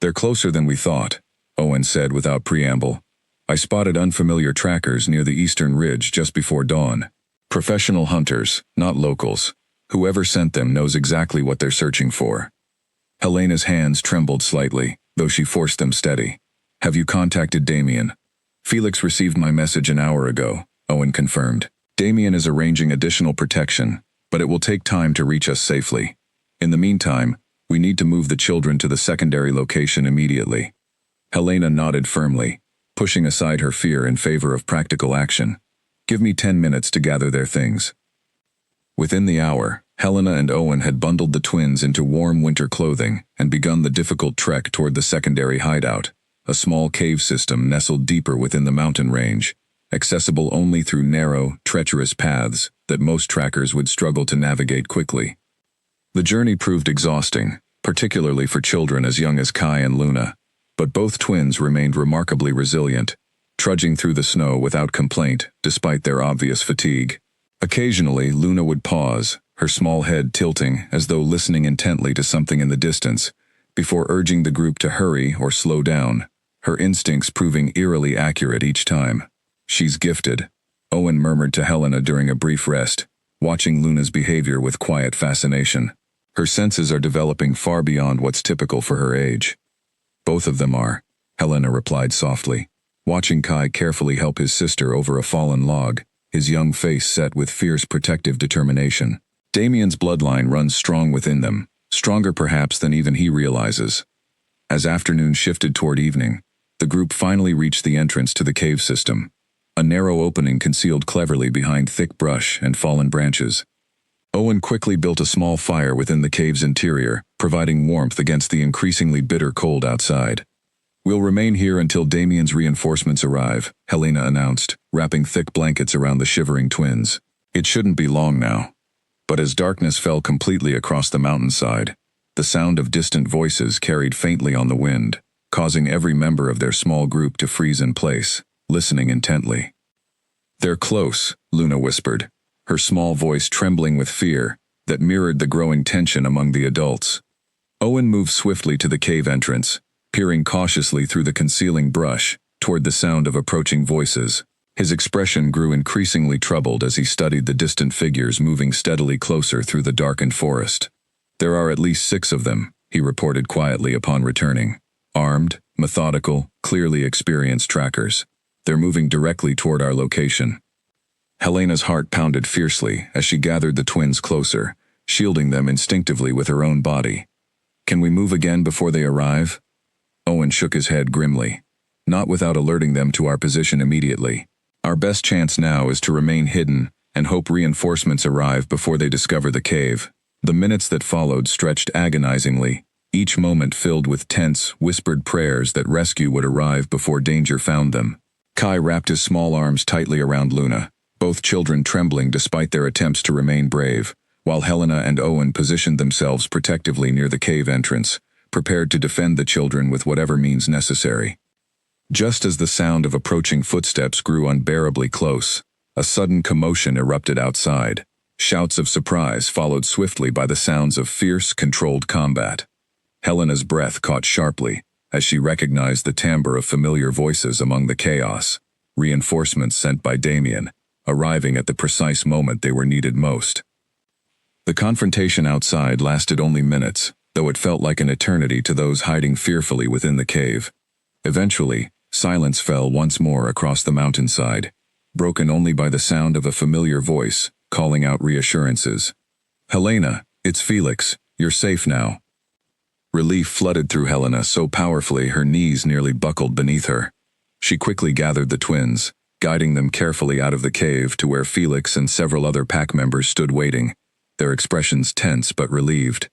A: "They're closer than we thought," Owen said without preamble. "I spotted unfamiliar trackers near the eastern ridge just before dawn. Professional hunters, not locals. Whoever sent them knows exactly what they're searching for." Helena's hands trembled slightly, though she forced them steady. "Have you contacted Damien?" "Felix received my message an hour ago," Owen confirmed. "Damien is arranging additional protection, but it will take time to reach us safely. In the meantime, we need to move the children to the secondary location immediately." Helena nodded firmly, pushing aside her fear in favor of practical action. "Give me 10 minutes to gather their things." Within the hour, Helena and Owen had bundled the twins into warm winter clothing and begun the difficult trek toward the secondary hideout, a small cave system nestled deeper within the mountain range, accessible only through narrow, treacherous paths that most trackers would struggle to navigate quickly. The journey proved exhausting, particularly for children as young as Kai and Luna, but both twins remained remarkably resilient, trudging through the snow without complaint despite their obvious fatigue. Occasionally, Luna would pause, her small head tilting as though listening intently to something in the distance, before urging the group to hurry or slow down, her instincts proving eerily accurate each time. "She's gifted," Owen murmured to Helena during a brief rest, watching Luna's behavior with quiet fascination. "Her senses are developing far beyond what's typical for her age." "Both of them are," Helena replied softly, watching Kai carefully help his sister over a fallen log, his young face set with fierce protective determination. Damien's bloodline runs strong within them, stronger perhaps than even he realizes. As afternoon shifted toward evening, the group finally reached the entrance to the cave system, a narrow opening concealed cleverly behind thick brush and fallen branches. Owen quickly built a small fire within the cave's interior, providing warmth against the increasingly bitter cold outside. "We'll remain here until Damien's reinforcements arrive," Helena announced, wrapping thick blankets around the shivering twins. It shouldn't be long now. But as darkness fell completely across the mountainside, the sound of distant voices carried faintly on the wind, causing every member of their small group to freeze in place, listening intently. "They're close," Luna whispered, her small voice trembling with fear that mirrored the growing tension among the adults. Owen moved swiftly to the cave entrance, peering cautiously through the concealing brush toward the sound of approaching voices. His expression grew increasingly troubled as he studied the distant figures moving steadily closer through the darkened forest. "There are at least 6 of them," he reported quietly upon returning. "Armed, methodical, clearly experienced trackers. They're moving directly toward our location." Helena's heart pounded fiercely as she gathered the twins closer, shielding them instinctively with her own body. "Can we move again before they arrive?" Owen shook his head grimly. "Not without alerting them to our position immediately. Our best chance now is to remain hidden and hope reinforcements arrive before they discover the cave." The minutes that followed stretched agonizingly, each moment filled with tense, whispered prayers that rescue would arrive before danger found them. Kai wrapped his small arms tightly around Luna, both children trembling despite their attempts to remain brave, while Helena and Owen positioned themselves protectively near the cave entrance, prepared to defend the children with whatever means necessary. Just as the sound of approaching footsteps grew unbearably close, a sudden commotion erupted outside. Shouts of surprise followed swiftly by the sounds of fierce, controlled combat. Helena's breath caught sharply as she recognized the timbre of familiar voices among the chaos, reinforcements sent by Damien, arriving at the precise moment they were needed most. The confrontation outside lasted only minutes, though it felt like an eternity to those hiding fearfully within the cave. Eventually, silence fell once more across the mountainside, broken only by the sound of a familiar voice calling out reassurances. "Helena, it's Felix. You're safe now." Relief flooded through Helena so powerfully her knees nearly buckled beneath her. She quickly gathered the twins, guiding them carefully out of the cave to where Felix and several other pack members stood waiting, their expressions tense but relieved.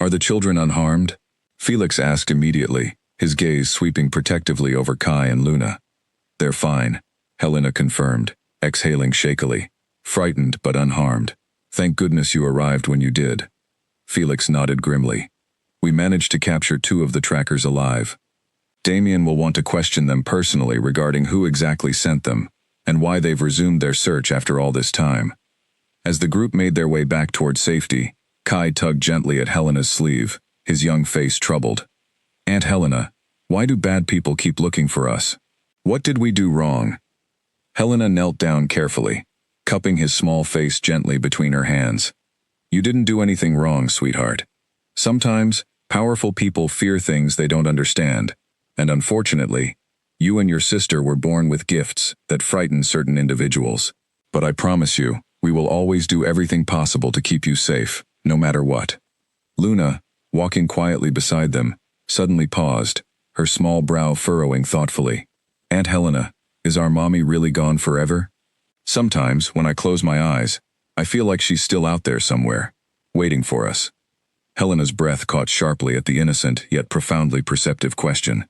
A: "Are the children unharmed?" Felix asked immediately, his gaze sweeping protectively over Kai and Luna. "They're fine," Helena confirmed, exhaling shakily. "Frightened but unharmed. Thank goodness you arrived when you did." Felix nodded grimly. "We managed to capture 2 of the trackers alive. Damien will want to question them personally regarding who exactly sent them, and why they've resumed their search after all this time." As the group made their way back toward safety, Kai tugged gently at Helena's sleeve, his young face troubled. "Aunt Helena, why do bad people keep looking for us? What did we do wrong?" Helena knelt down carefully, cupping his small face gently between her hands. "You didn't do anything wrong, sweetheart. Sometimes, powerful people fear things they don't understand, and unfortunately, you and your sister were born with gifts that frighten certain individuals. But I promise you, we will always do everything possible to keep you safe, no matter what." Luna, walking quietly beside them, suddenly paused, her small brow furrowing thoughtfully. "Aunt Helena, is our mommy really gone forever? Sometimes, when I close my eyes, I feel like she's still out there somewhere, waiting for us." Helena's breath caught sharply at the innocent yet profoundly perceptive question.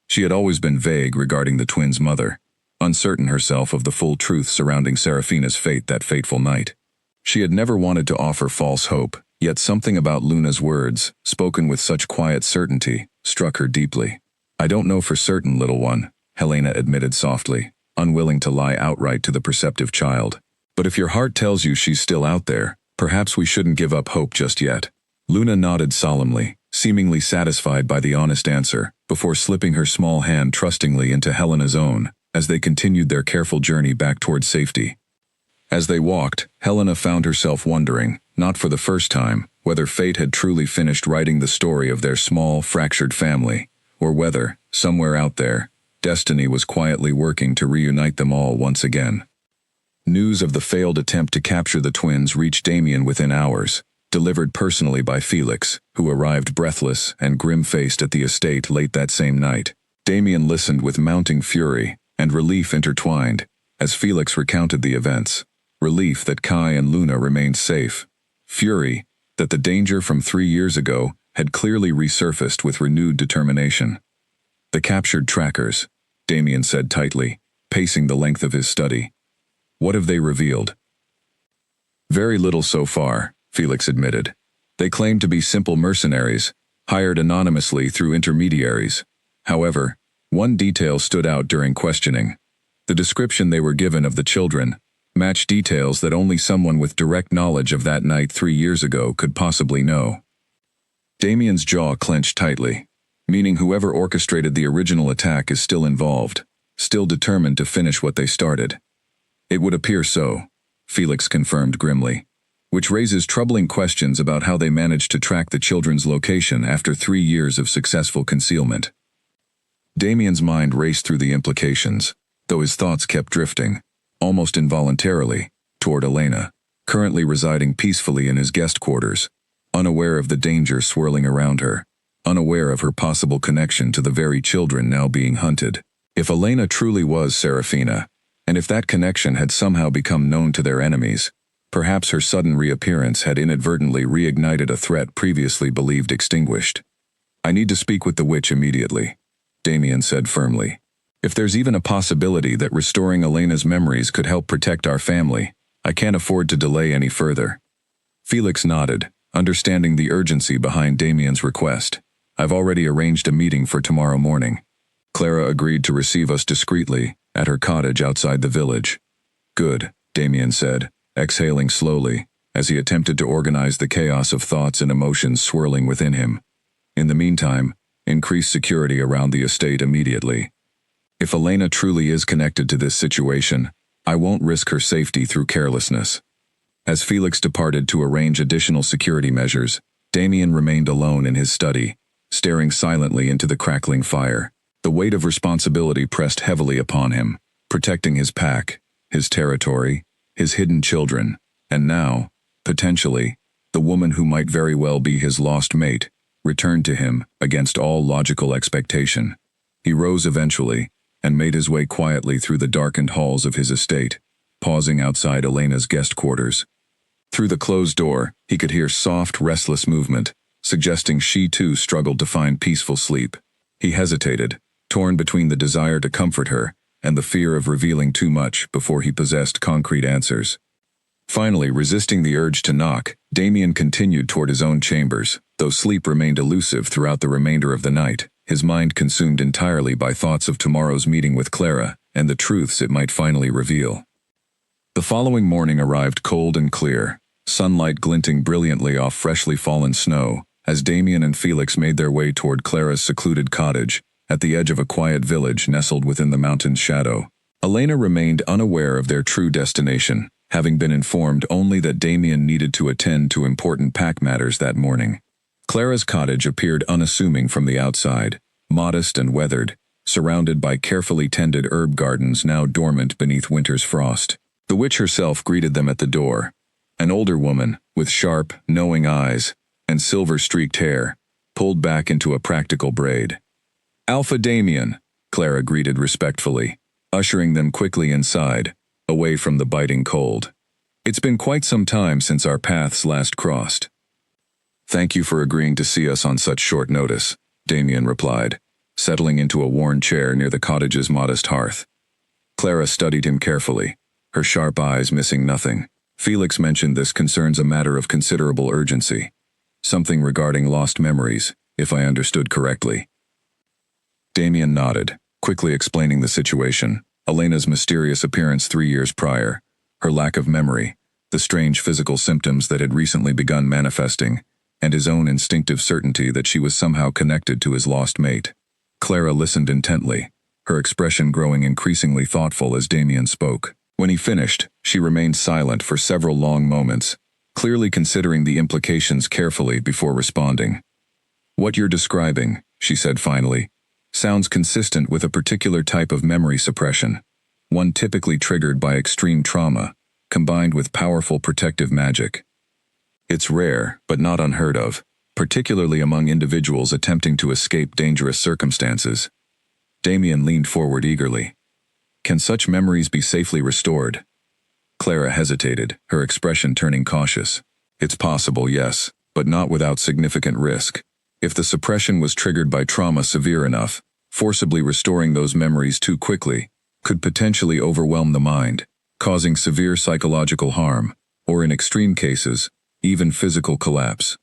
A: She had always been vague regarding the twins' mother, uncertain herself of the full truth surrounding Serafina's fate that fateful night. She had never wanted to offer false hope, yet something about Luna's words, spoken with such quiet certainty, struck her deeply. "I don't know for certain, little one," Helena admitted softly, unwilling to lie outright to the perceptive child. "But if your heart tells you she's still out there, perhaps we shouldn't give up hope just yet." Luna nodded solemnly, seemingly satisfied by the honest answer, before slipping her small hand trustingly into Helena's own, as they continued their careful journey back toward safety. As they walked, Helena found herself wondering, not for the first time, whether fate had truly finished writing the story of their small, fractured family, or whether, somewhere out there, destiny was quietly working to reunite them all once again. News of the failed attempt to capture the twins reached Damien within hours, delivered personally by Felix, who arrived breathless and grim-faced at the estate late that same night. Damien listened with mounting fury and relief intertwined, as Felix recounted the events. Relief that Kai and Luna remained safe. Fury that the danger from 3 years ago had clearly resurfaced with renewed determination. "The captured trackers," Damien said tightly, pacing the length of his study. "What have they revealed?" "Very little so far," Felix admitted. "They claim to be simple mercenaries, hired anonymously through intermediaries. However, one detail stood out during questioning. The description they were given of the children matched details that only someone with direct knowledge of that night 3 years ago could possibly know." Damien's jaw clenched tightly, meaning whoever orchestrated the original attack is still involved, still determined to finish what they started. "It would appear so," Felix confirmed grimly, "which raises troubling questions about how they managed to track the children's location after 3 years of successful concealment." Damien's mind raced through the implications, though his thoughts kept drifting, almost involuntarily, toward Elena, currently residing peacefully in his guest quarters, unaware of the danger swirling around her, unaware of her possible connection to the very children now being hunted. If Elena truly was Serafina, and if that connection had somehow become known to their enemies, perhaps her sudden reappearance had inadvertently reignited a threat previously believed extinguished. "I need to speak with the witch immediately," Damien said firmly. "If there's even a possibility that restoring Elena's memories could help protect our family, I can't afford to delay any further." Felix nodded, understanding the urgency behind Damien's request. "I've already arranged a meeting for tomorrow morning." Clara agreed to receive us discreetly at her cottage outside the village. "Good," Damien said, exhaling slowly, as he attempted to organize the chaos of thoughts and emotions swirling within him. "In the meantime, increase security around the estate immediately. If Elena truly is connected to this situation, I won't risk her safety through carelessness." As Felix departed to arrange additional security measures, Damien remained alone in his study, staring silently into the crackling fire. The weight of responsibility pressed heavily upon him, protecting his pack, his territory, his hidden children, and now, potentially, the woman who might very well be his lost mate, returned to him against all logical expectation. He rose eventually, and made his way quietly through the darkened halls of his estate, pausing outside Elena's guest quarters. Through the closed door, he could hear soft, restless movement, suggesting she too struggled to find peaceful sleep. He hesitated, torn between the desire to comfort her and the fear of revealing too much before he possessed concrete answers. Finally, resisting the urge to knock, Damien continued toward his own chambers, though sleep remained elusive throughout the remainder of the night, his mind consumed entirely by thoughts of tomorrow's meeting with Clara and the truths it might finally reveal. The following morning arrived cold and clear, sunlight glinting brilliantly off freshly fallen snow, as Damien and Felix made their way toward Clara's secluded cottage, at the edge of a quiet village nestled within the mountain's shadow. Elena remained unaware of their true destination, having been informed only that Damien needed to attend to important pack matters that morning. Clara's cottage appeared unassuming from the outside, modest and weathered, surrounded by carefully tended herb gardens now dormant beneath winter's frost. The witch herself greeted them at the door, an older woman, with sharp, knowing eyes and silver-streaked hair, pulled back into a practical braid. "Alpha Damien," Clara greeted respectfully, ushering them quickly inside, away from the biting cold. "It's been quite some time since our paths last crossed." "Thank you for agreeing to see us on such short notice," Damien replied, settling into a worn chair near the cottage's modest hearth. Clara studied him carefully, her sharp eyes missing nothing. "Felix mentioned this concerns a matter of considerable urgency. Something regarding lost memories, if I understood correctly." Damien nodded, quickly explaining the situation: Elena's mysterious appearance 3 years prior, her lack of memory, the strange physical symptoms that had recently begun manifesting, and his own instinctive certainty that she was somehow connected to his lost mate. Clara listened intently, her expression growing increasingly thoughtful as Damien spoke. When he finished, she remained silent for several long moments, clearly considering the implications carefully before responding. "What you're describing," she said finally, "sounds consistent with a particular type of memory suppression, one typically triggered by extreme trauma, combined with powerful protective magic. It's rare, but not unheard of, particularly among individuals attempting to escape dangerous circumstances." Damien leaned forward eagerly. "Can such memories be safely restored?" Clara hesitated, her expression turning cautious. "It's possible, yes, but not without significant risk. If the suppression was triggered by trauma severe enough, forcibly restoring those memories too quickly could potentially overwhelm the mind, causing severe psychological harm, or in extreme cases, even physical collapse."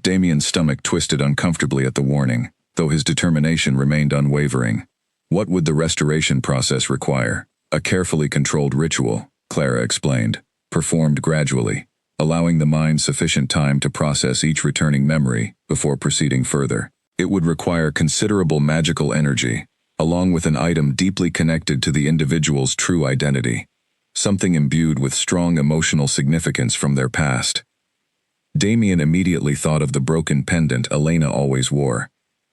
A: Damien's stomach twisted uncomfortably at the warning, though his determination remained unwavering. "What would the restoration process require?" "A carefully controlled ritual," Clara explained, "performed gradually, allowing the mind sufficient time to process each returning memory before proceeding further. It would require considerable magical energy, along with an item deeply connected to the individual's true identity, something imbued with strong emotional significance from their past." Damien immediately thought of the broken pendant Elena always wore,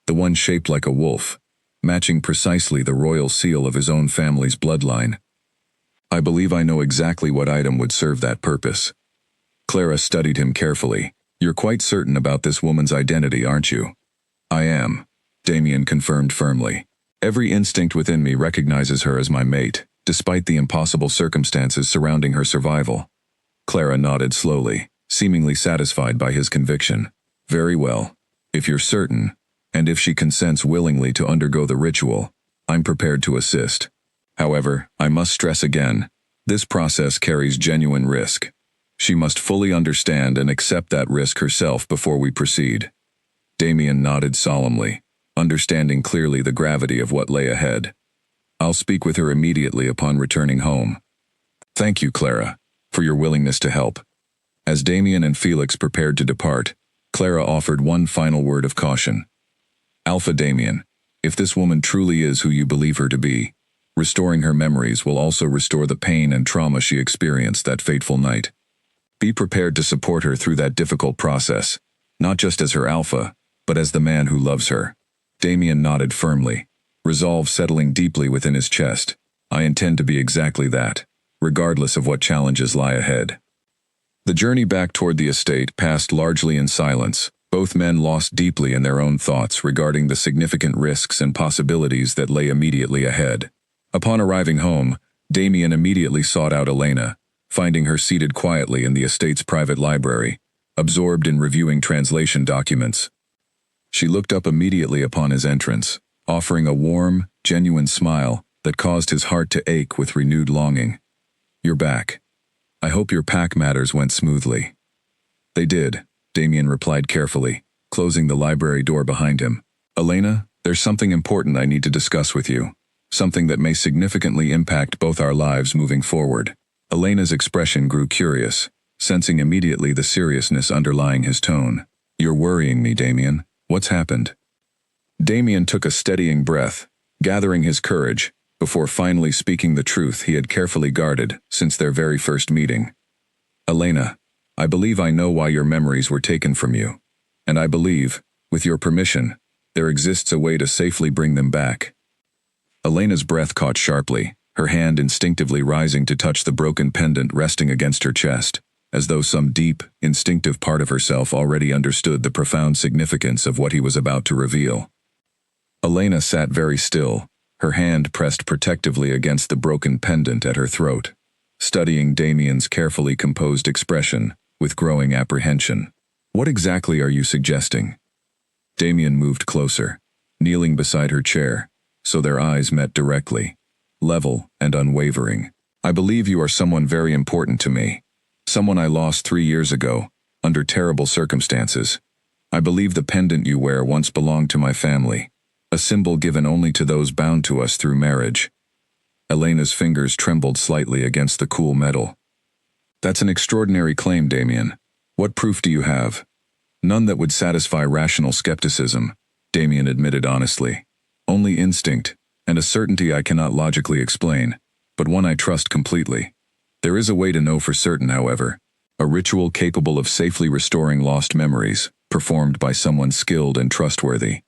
A: the one shaped like a wolf, matching precisely the royal seal of his own family's bloodline. "I believe I know exactly what item would serve that purpose." Clara studied him carefully. "You're quite certain about this woman's identity, aren't you?" "I am," Damien confirmed firmly. "Every instinct within me recognizes her as my mate, despite the impossible circumstances surrounding her survival." Clara nodded slowly, seemingly satisfied by his conviction. "Very well. If you're certain, and if she consents willingly to undergo the ritual, I'm prepared to assist. However, I must stress again, this process carries genuine risk. She must fully understand and accept that risk herself before we proceed." Damien nodded solemnly, understanding clearly the gravity of what lay ahead. "I'll speak with her immediately upon returning home." "Thank you, Clara, for your willingness to help." As Damien and Felix prepared to depart, Clara offered one final word of caution. "Alpha Damien, if this woman truly is who you believe her to be, restoring her memories will also restore the pain and trauma she experienced that fateful night. Be prepared to support her through that difficult process, not just as her alpha, but as the man who loves her." Damien nodded firmly, resolve settling deeply within his chest. "I intend to be exactly that, regardless of what challenges lie ahead." The journey back toward the estate passed largely in silence, both men lost deeply in their own thoughts regarding the significant risks and possibilities that lay immediately ahead. Upon arriving home, Damien immediately sought out Elena, finding her seated quietly in the estate's private library, absorbed in reviewing translation documents. She looked up immediately upon his entrance, offering a warm, genuine smile that caused his heart to ache with renewed longing. "You're back. I hope your pack matters went smoothly." "They did," Damien replied carefully, closing the library door behind him. "Elena, there's something important I need to discuss with you. Something that may significantly impact both our lives moving forward." Elena's expression grew curious, sensing immediately the seriousness underlying his tone. "You're worrying me, Damien. What's happened?" Damien took a steadying breath, gathering his courage, before finally speaking the truth he had carefully guarded since their very first meeting. "Elena, I believe I know why your memories were taken from you. And I believe, with your permission, there exists a way to safely bring them back." Elena's breath caught sharply, her hand instinctively rising to touch the broken pendant resting against her chest, as though some deep, instinctive part of herself already understood the profound significance of what he was about to reveal. Elena sat very still, her hand pressed protectively against the broken pendant at her throat, studying Damien's carefully composed expression with growing apprehension. "What exactly are you suggesting?" Damien moved closer, kneeling beside her chair, so their eyes met directly, level and unwavering. "I believe you are someone very important to me. Someone I lost 3 years ago, under terrible circumstances. I believe the pendant you wear once belonged to my family, a symbol given only to those bound to us through marriage." Elena's fingers trembled slightly against the cool metal. "That's an extraordinary claim, Damien. What proof do you have?" "None that would satisfy rational skepticism," Damien admitted honestly. "Only instinct, and a certainty I cannot logically explain, but one I trust completely. There is a way to know for certain, however, a ritual capable of safely restoring lost memories, performed by someone skilled and trustworthy."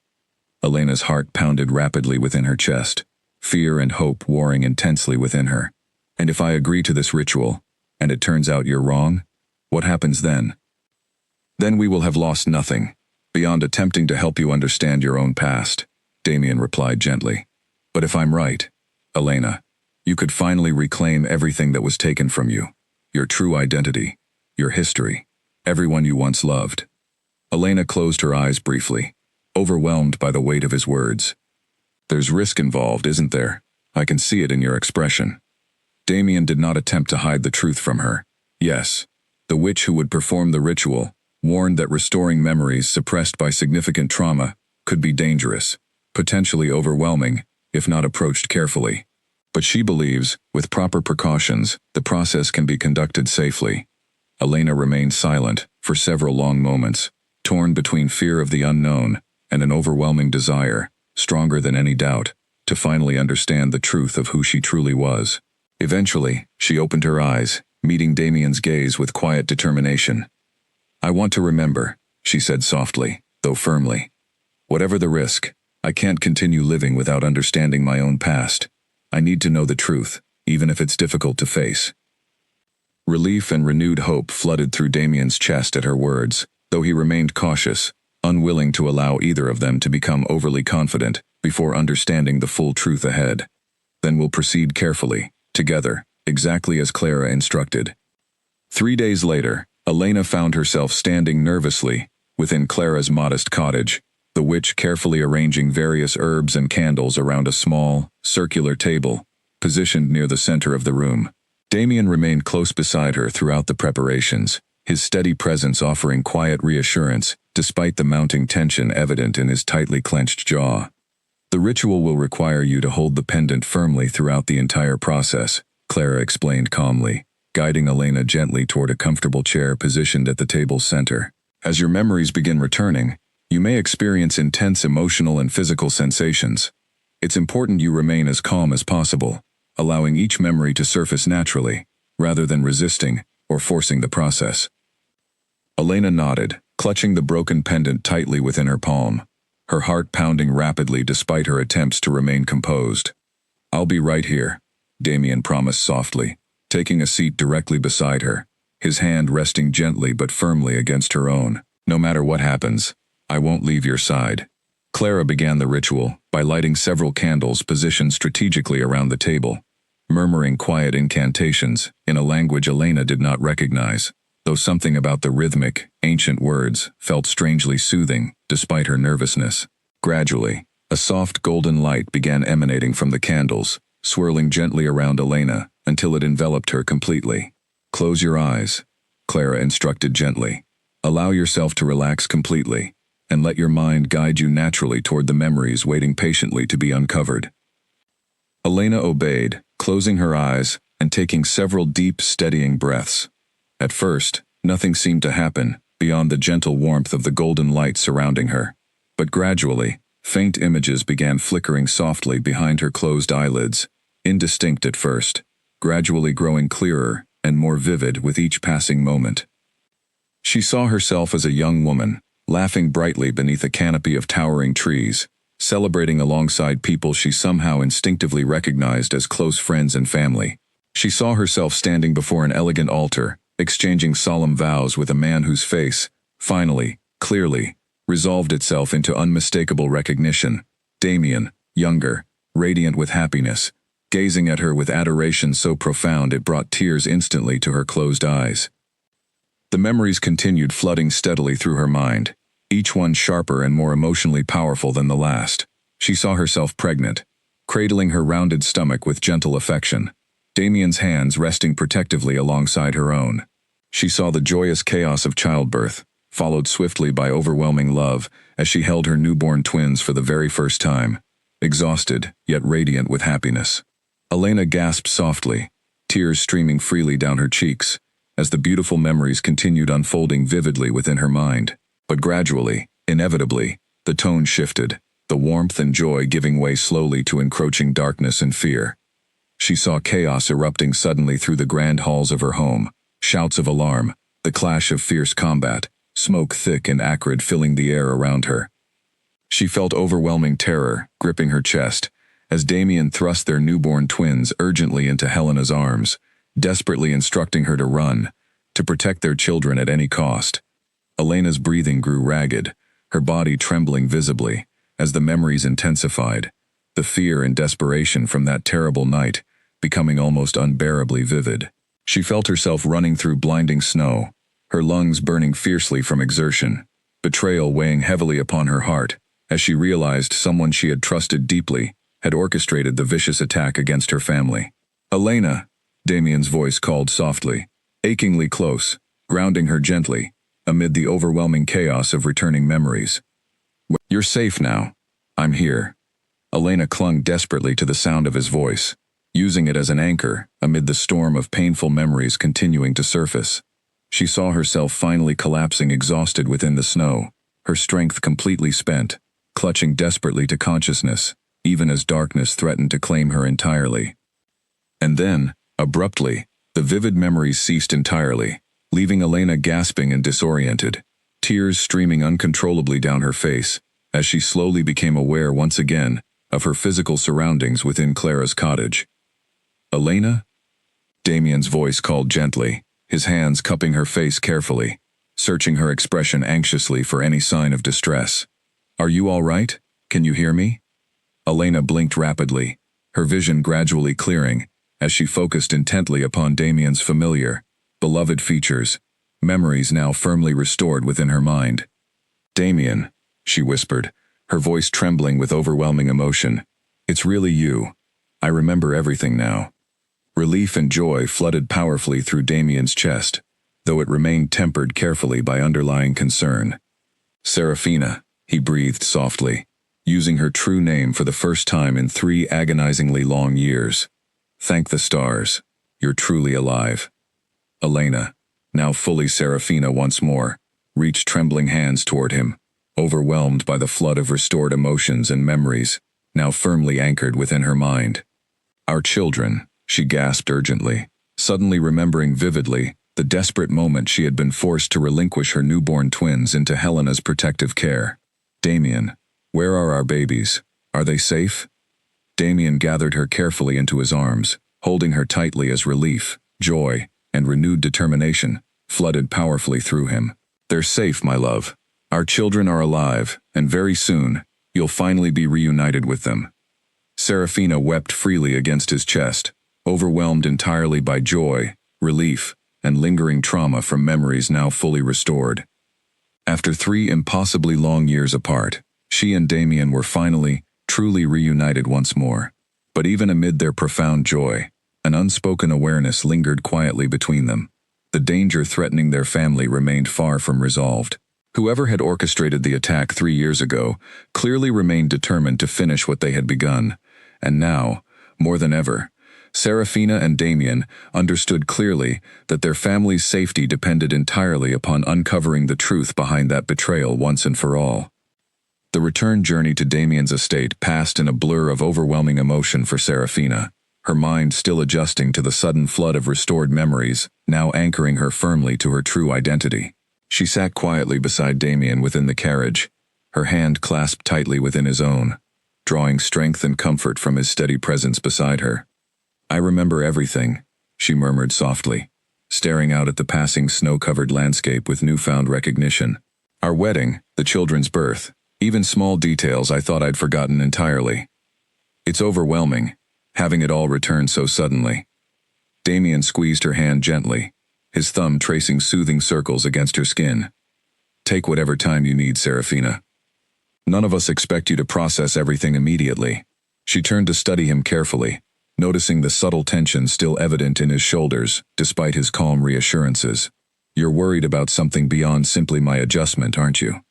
A: Elena's heart pounded rapidly within her chest, fear and hope warring intensely within her. "And if I agree to this ritual, and it turns out you're wrong, what happens then?" "Then we will have lost nothing, beyond attempting to help you understand your own past," Damien replied gently. "But if I'm right, Elena, you could finally reclaim everything that was taken from you, your true identity, your history, everyone you once loved." Elena closed her eyes briefly, overwhelmed by the weight of his words. "There's risk involved, isn't there? I can see it in your expression." Damien did not attempt to hide the truth from her. Yes, the witch who would perform the ritual warned that restoring memories suppressed by significant trauma could be dangerous, potentially overwhelming, if not approached carefully. But she believes, with proper precautions, the process can be conducted safely. Elena remained silent for several long moments, torn between fear of the unknown and an overwhelming desire, stronger than any doubt, to finally understand the truth of who she truly was. Eventually, she opened her eyes, meeting Damien's gaze with quiet determination. "I want to remember," she said softly, though firmly. "Whatever the risk, I can't continue living without understanding my own past. I need to know the truth, even if it's difficult to face." Relief and renewed hope flooded through Damien's chest at her words, though he remained cautious, unwilling to allow either of them to become overly confident before understanding the full truth ahead. "Then we'll proceed carefully, together, exactly as Clara instructed." 3 days later, Elena found herself standing nervously within Clara's modest cottage, the witch carefully arranging various herbs and candles around a small, circular table, positioned near the center of the room. Damien remained close beside her throughout the preparations, his steady presence offering quiet reassurance, despite the mounting tension evident in his tightly clenched jaw. "The ritual will require you to hold the pendant firmly throughout the entire process," Clara explained calmly, guiding Elena gently toward a comfortable chair positioned at the table's center. "As your memories begin returning, you may experience intense emotional and physical sensations. It's important you remain as calm as possible, allowing each memory to surface naturally, rather than resisting or forcing the process." Elena nodded, clutching the broken pendant tightly within her palm, her heart pounding rapidly despite her attempts to remain composed. "I'll be right here," Damien promised softly, taking a seat directly beside her, his hand resting gently but firmly against her own. "No matter what happens, I won't leave your side." Clara began the ritual by lighting several candles positioned strategically around the table, murmuring quiet incantations in a language Elena did not recognize. though something about the rhythmic, ancient words felt strangely soothing, despite her nervousness. Gradually, a soft golden light began emanating from the candles, swirling gently around Elena until it enveloped her completely. "Close your eyes," Clara instructed gently. "Allow yourself to relax completely, and let your mind guide you naturally toward the memories waiting patiently to be uncovered." Elena obeyed, closing her eyes and taking several deep, steadying breaths. At first, nothing seemed to happen beyond the gentle warmth of the golden light surrounding her. But gradually, faint images began flickering softly behind her closed eyelids, indistinct at first, gradually growing clearer and more vivid with each passing moment. She saw herself as a young woman, laughing brightly beneath a canopy of towering trees, celebrating alongside people she somehow instinctively recognized as close friends and family. She saw herself standing before an elegant altar, exchanging solemn vows with a man whose face, finally, clearly, resolved itself into unmistakable recognition. Damien, younger, radiant with happiness, gazing at her with adoration so profound it brought tears instantly to her closed eyes. The memories continued flooding steadily through her mind, each one sharper and more emotionally powerful than the last. She saw herself pregnant, cradling her rounded stomach with gentle affection, Damien's hands resting protectively alongside her own. She saw the joyous chaos of childbirth, followed swiftly by overwhelming love as she held her newborn twins for the very first time, exhausted yet radiant with happiness. Elena gasped softly, tears streaming freely down her cheeks, as the beautiful memories continued unfolding vividly within her mind. But gradually, inevitably, the tone shifted, the warmth and joy giving way slowly to encroaching darkness and fear. She saw chaos erupting suddenly through the grand halls of her home, shouts of alarm, the clash of fierce combat, smoke thick and acrid filling the air around her. She felt overwhelming terror gripping her chest as Damien thrust their newborn twins urgently into Helena's arms, desperately instructing her to run, to protect their children at any cost. Elena's breathing grew ragged, her body trembling visibly, as the memories intensified, the fear and desperation from that terrible night becoming almost unbearably vivid. She felt herself running through blinding snow, her lungs burning fiercely from exertion, betrayal weighing heavily upon her heart, as she realized someone she had trusted deeply had orchestrated the vicious attack against her family. "Elena," Damien's voice called softly, achingly close, grounding her gently, amid the overwhelming chaos of returning memories. "You're safe now. I'm here." Elena clung desperately to the sound of his voice, using it as an anchor amid the storm of painful memories continuing to surface. She saw herself finally collapsing exhausted within the snow, her strength completely spent, clutching desperately to consciousness, even as darkness threatened to claim her entirely. And then, abruptly, the vivid memories ceased entirely, leaving Elena gasping and disoriented, tears streaming uncontrollably down her face, as she slowly became aware once again of her physical surroundings within Clara's cottage. "Elena?" Damien's voice called gently, his hands cupping her face carefully, searching her expression anxiously for any sign of distress. "Are you all right? Can you hear me?" Elena blinked rapidly, her vision gradually clearing as she focused intently upon Damien's familiar, beloved features, memories now firmly restored within her mind. "Damien," she whispered, her voice trembling with overwhelming emotion. "It's really you. I remember everything now." Relief and joy flooded powerfully through Damien's chest, though it remained tempered carefully by underlying concern. "Serafina," he breathed softly, using her true name for the first time in 3 agonizingly long years. "Thank the stars. You're truly alive." Elena, now fully Serafina once more, reached trembling hands toward him, overwhelmed by the flood of restored emotions and memories, now firmly anchored within her mind. "Our children," she gasped urgently, suddenly remembering vividly the desperate moment she had been forced to relinquish her newborn twins into Helena's protective care. "Damien, where are our babies? Are they safe?" Damien gathered her carefully into his arms, holding her tightly as relief, joy, and renewed determination flooded powerfully through him. "They're safe, my love. Our children are alive, and very soon, you'll finally be reunited with them." Serafina wept freely against his chest, overwhelmed entirely by joy, relief, and lingering trauma from memories now fully restored. After 3 impossibly long years apart, she and Damien were finally, truly reunited once more. But even amid their profound joy, an unspoken awareness lingered quietly between them. The danger threatening their family remained far from resolved. Whoever had orchestrated the attack 3 years ago clearly remained determined to finish what they had begun. And now, more than ever, Serafina and Damien understood clearly that their family's safety depended entirely upon uncovering the truth behind that betrayal once and for all. The return journey to Damien's estate passed in a blur of overwhelming emotion for Serafina, her mind still adjusting to the sudden flood of restored memories, now anchoring her firmly to her true identity. She sat quietly beside Damien within the carriage, her hand clasped tightly within his own, drawing strength and comfort from his steady presence beside her. "I remember everything," she murmured softly, staring out at the passing snow-covered landscape with newfound recognition. "Our wedding, the children's birth, even small details I thought I'd forgotten entirely. It's overwhelming, having it all return so suddenly." Damien squeezed her hand gently, his thumb tracing soothing circles against her skin. "Take whatever time you need, Serafina. None of us expect you to process everything immediately." She turned to study him carefully, noticing the subtle tension still evident in his shoulders, despite his calm reassurances. "You're worried about something beyond simply my adjustment, aren't you?"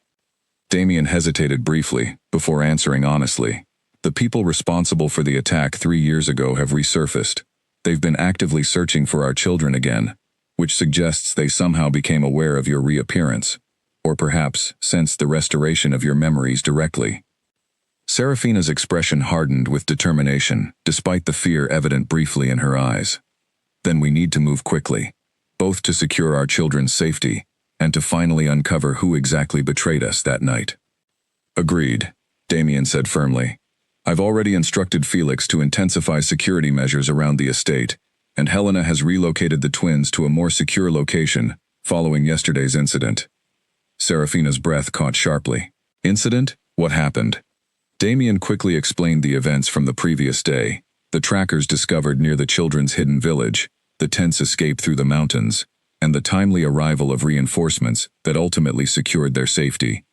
A: Damien hesitated briefly, before answering honestly. "The people responsible for the attack 3 years ago have resurfaced. They've been actively searching for our children again, which suggests they somehow became aware of your reappearance, or perhaps sensed the restoration of your memories directly." Serafina's expression hardened with determination, despite the fear evident briefly in her eyes. "Then we need to move quickly, both to secure our children's safety and to finally uncover who exactly betrayed us that night." "Agreed," Damien said firmly. "I've already instructed Felix to intensify security measures around the estate, and Helena has relocated the twins to a more secure location following yesterday's incident." Serafina's breath caught sharply. "Incident? What happened?" Damien quickly explained the events from the previous day, the trackers discovered near the children's hidden village, the tense escape through the mountains, and the timely arrival of reinforcements that ultimately secured their safety.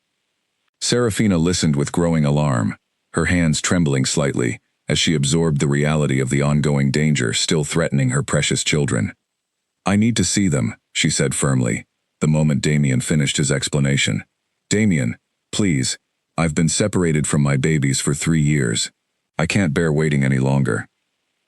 A: Serafina listened with growing alarm, her hands trembling slightly as she absorbed the reality of the ongoing danger still threatening her precious children. "I need to see them," she said firmly, the moment Damien finished his explanation. "Damien, please. I've been separated from my babies for 3 years. I can't bear waiting any longer."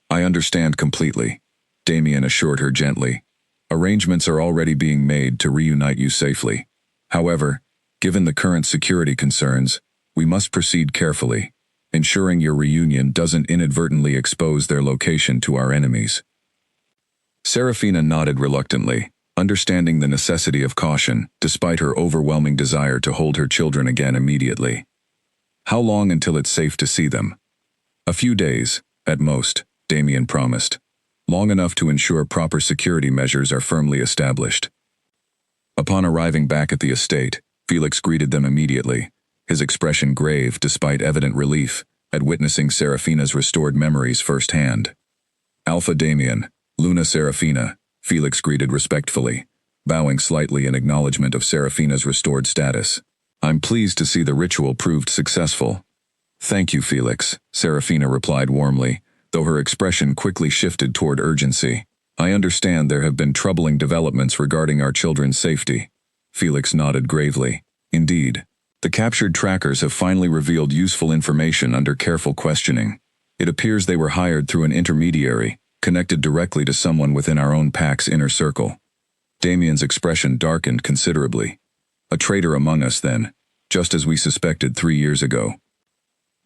A: "I understand completely," Damien assured her gently. "Arrangements are already being made to reunite you safely. However, given the current security concerns, we must proceed carefully, ensuring your reunion doesn't inadvertently expose their location to our enemies." Serafina nodded reluctantly, understanding the necessity of caution, despite her overwhelming desire to hold her children again immediately. "How long until it's safe to see them?" "A few days, at most," Damien promised. "Long enough to ensure proper security measures are firmly established." Upon arriving back at the estate, Felix greeted them immediately, his expression grave despite evident relief at witnessing Serafina's restored memories firsthand. "Alpha Damien, Luna Serafina," Felix greeted respectfully, bowing slightly in acknowledgement of Serafina's restored status. "I'm pleased to see the ritual proved successful." "Thank you, Felix," Serafina replied warmly, though her expression quickly shifted toward urgency. "I understand there have been troubling developments regarding our children's safety." Felix nodded gravely. "Indeed. The captured trackers have finally revealed useful information under careful questioning. It appears they were hired through an intermediary, connected directly to someone within our own pack's inner circle." Damien's expression darkened considerably. "A traitor among us, then, just as we suspected 3 years ago."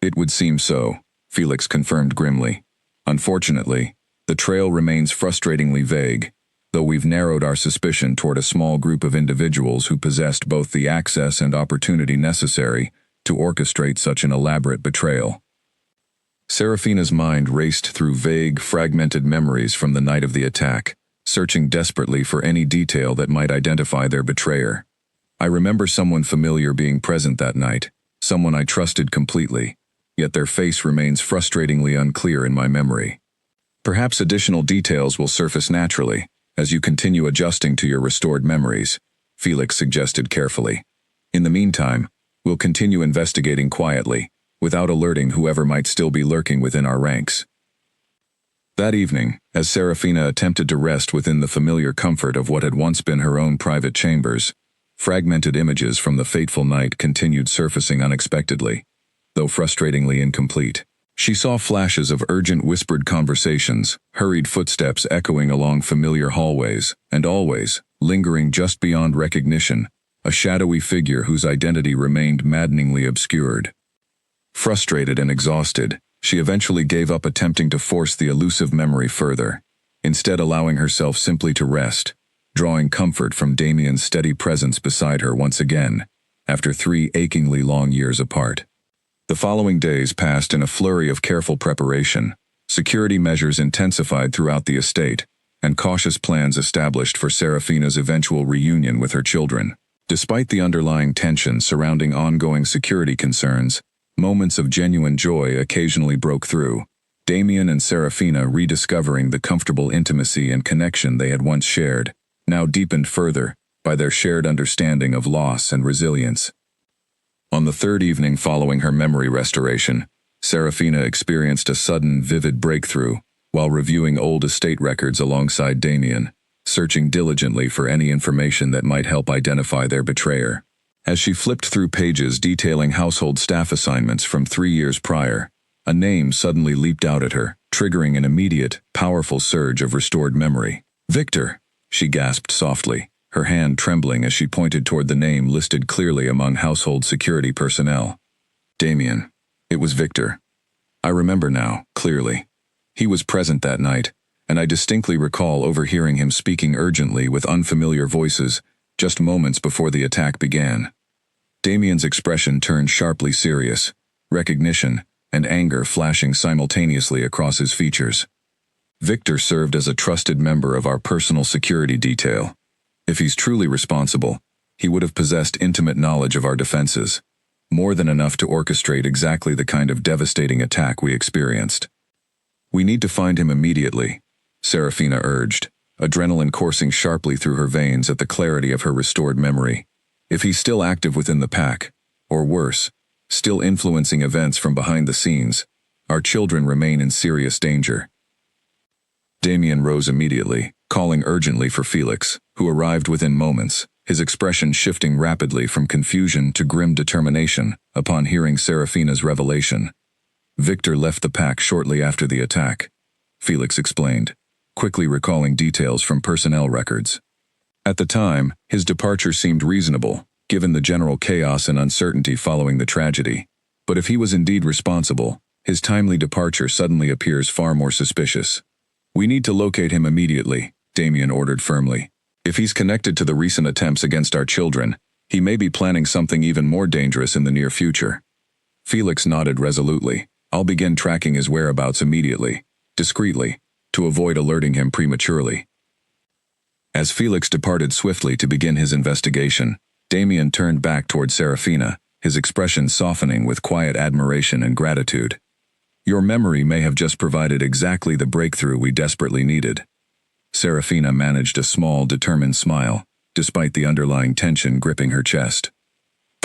A: "It would seem so," Felix confirmed grimly. "Unfortunately, the trail remains frustratingly vague, though we've narrowed our suspicion toward a small group of individuals who possessed both the access and opportunity necessary to orchestrate such an elaborate betrayal." Serafina's mind raced through vague, fragmented memories from the night of the attack, searching desperately for any detail that might identify their betrayer. "I remember someone familiar being present that night, someone I trusted completely, yet their face remains frustratingly unclear in my memory. Perhaps additional details will surface naturally, as you continue adjusting to your restored memories, Felix suggested carefully. In the meantime, we'll continue investigating quietly, without alerting whoever might still be lurking within our ranks. That evening, as Serafina attempted to rest within the familiar comfort of what had once been her own private chambers, fragmented images from the fateful night continued surfacing unexpectedly, though frustratingly incomplete. She saw flashes of urgent whispered conversations, hurried footsteps echoing along familiar hallways, and always, lingering just beyond recognition, a shadowy figure whose identity remained maddeningly obscured. Frustrated and exhausted, she eventually gave up attempting to force the elusive memory further, instead allowing herself simply to rest, drawing comfort from Damien's steady presence beside her once again, after 3 achingly long years apart. The following days passed in a flurry of careful preparation, security measures intensified throughout the estate, and cautious plans established for Serafina's eventual reunion with her children. Despite the underlying tension surrounding ongoing security concerns, moments of genuine joy occasionally broke through, Damien and Serafina rediscovering the comfortable intimacy and connection they had once shared, now deepened further by their shared understanding of loss and resilience. On the 3rd evening following her memory restoration, Serafina experienced a sudden, vivid breakthrough while reviewing old estate records alongside Damien, searching diligently for any information that might help identify their betrayer. As she flipped through pages detailing household staff assignments from 3 years prior, a name suddenly leaped out at her, triggering an immediate, powerful surge of restored memory. "Victor," she gasped softly, her hand trembling as she pointed toward the name listed clearly among household security personnel. Damien. It was Victor. I remember now, clearly. He was present that night, and I distinctly recall overhearing him speaking urgently with unfamiliar voices just moments before the attack began. Damien's expression turned sharply serious, recognition and anger flashing simultaneously across his features. Victor served as a trusted member of our personal security detail. If he's truly responsible, he would have possessed intimate knowledge of our defenses, more than enough to orchestrate exactly the kind of devastating attack we experienced. We need to find him immediately, Serafina urged, adrenaline coursing sharply through her veins at the clarity of her restored memory. If he's still active within the pack, or worse, still influencing events from behind the scenes, our children remain in serious danger. Damien rose immediately, calling urgently for Felix, who arrived within moments, his expression shifting rapidly from confusion to grim determination upon hearing Serafina's revelation. Victor left the pack shortly after the attack, Felix explained, quickly recalling details from personnel records. At the time, his departure seemed reasonable, given the general chaos and uncertainty following the tragedy. But if he was indeed responsible, his timely departure suddenly appears far more suspicious. We need to locate him immediately, Damien ordered firmly. If he's connected to the recent attempts against our children, he may be planning something even more dangerous in the near future. Felix nodded resolutely. I'll begin tracking his whereabouts immediately, discreetly, to avoid alerting him prematurely. As Felix departed swiftly to begin his investigation, Damien turned back toward Serafina, his expression softening with quiet admiration and gratitude. Your memory may have just provided exactly the breakthrough we desperately needed. Serafina managed a small, determined smile, despite the underlying tension gripping her chest.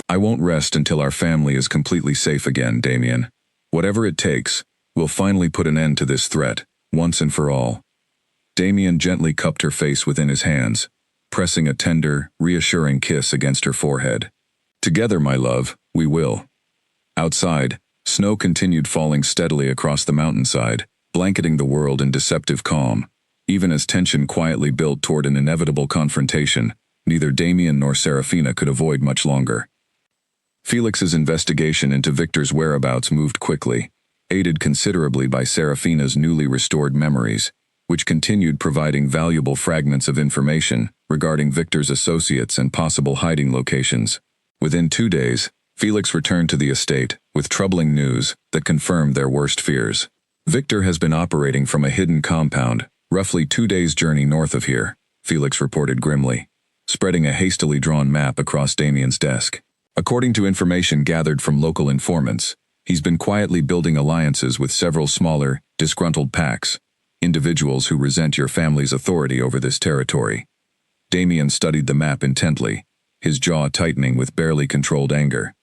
A: I won't rest until our family is completely safe again, Damien. Whatever it takes, we'll finally put an end to this threat, once and for all. Damien gently cupped her face within his hands, pressing a tender, reassuring kiss against her forehead. Together, my love, we will. Outside, snow continued falling steadily across the mountainside, blanketing the world in deceptive calm. Even as tension quietly built toward an inevitable confrontation, neither Damien nor Serafina could avoid much longer. Felix's investigation into Victor's whereabouts moved quickly, aided considerably by Serafina's newly restored memories, which continued providing valuable fragments of information regarding Victor's associates and possible hiding locations. Within 2 days, Felix returned to the estate with troubling news that confirmed their worst fears. Victor has been operating from a hidden compound, roughly 2 days' journey north of here, Felix reported grimly, spreading a hastily drawn map across Damien's desk. According to information gathered from local informants, he's been quietly building alliances with several smaller, disgruntled packs, individuals who resent your family's authority over this territory. Damien studied the map intently, his jaw tightening with barely controlled anger.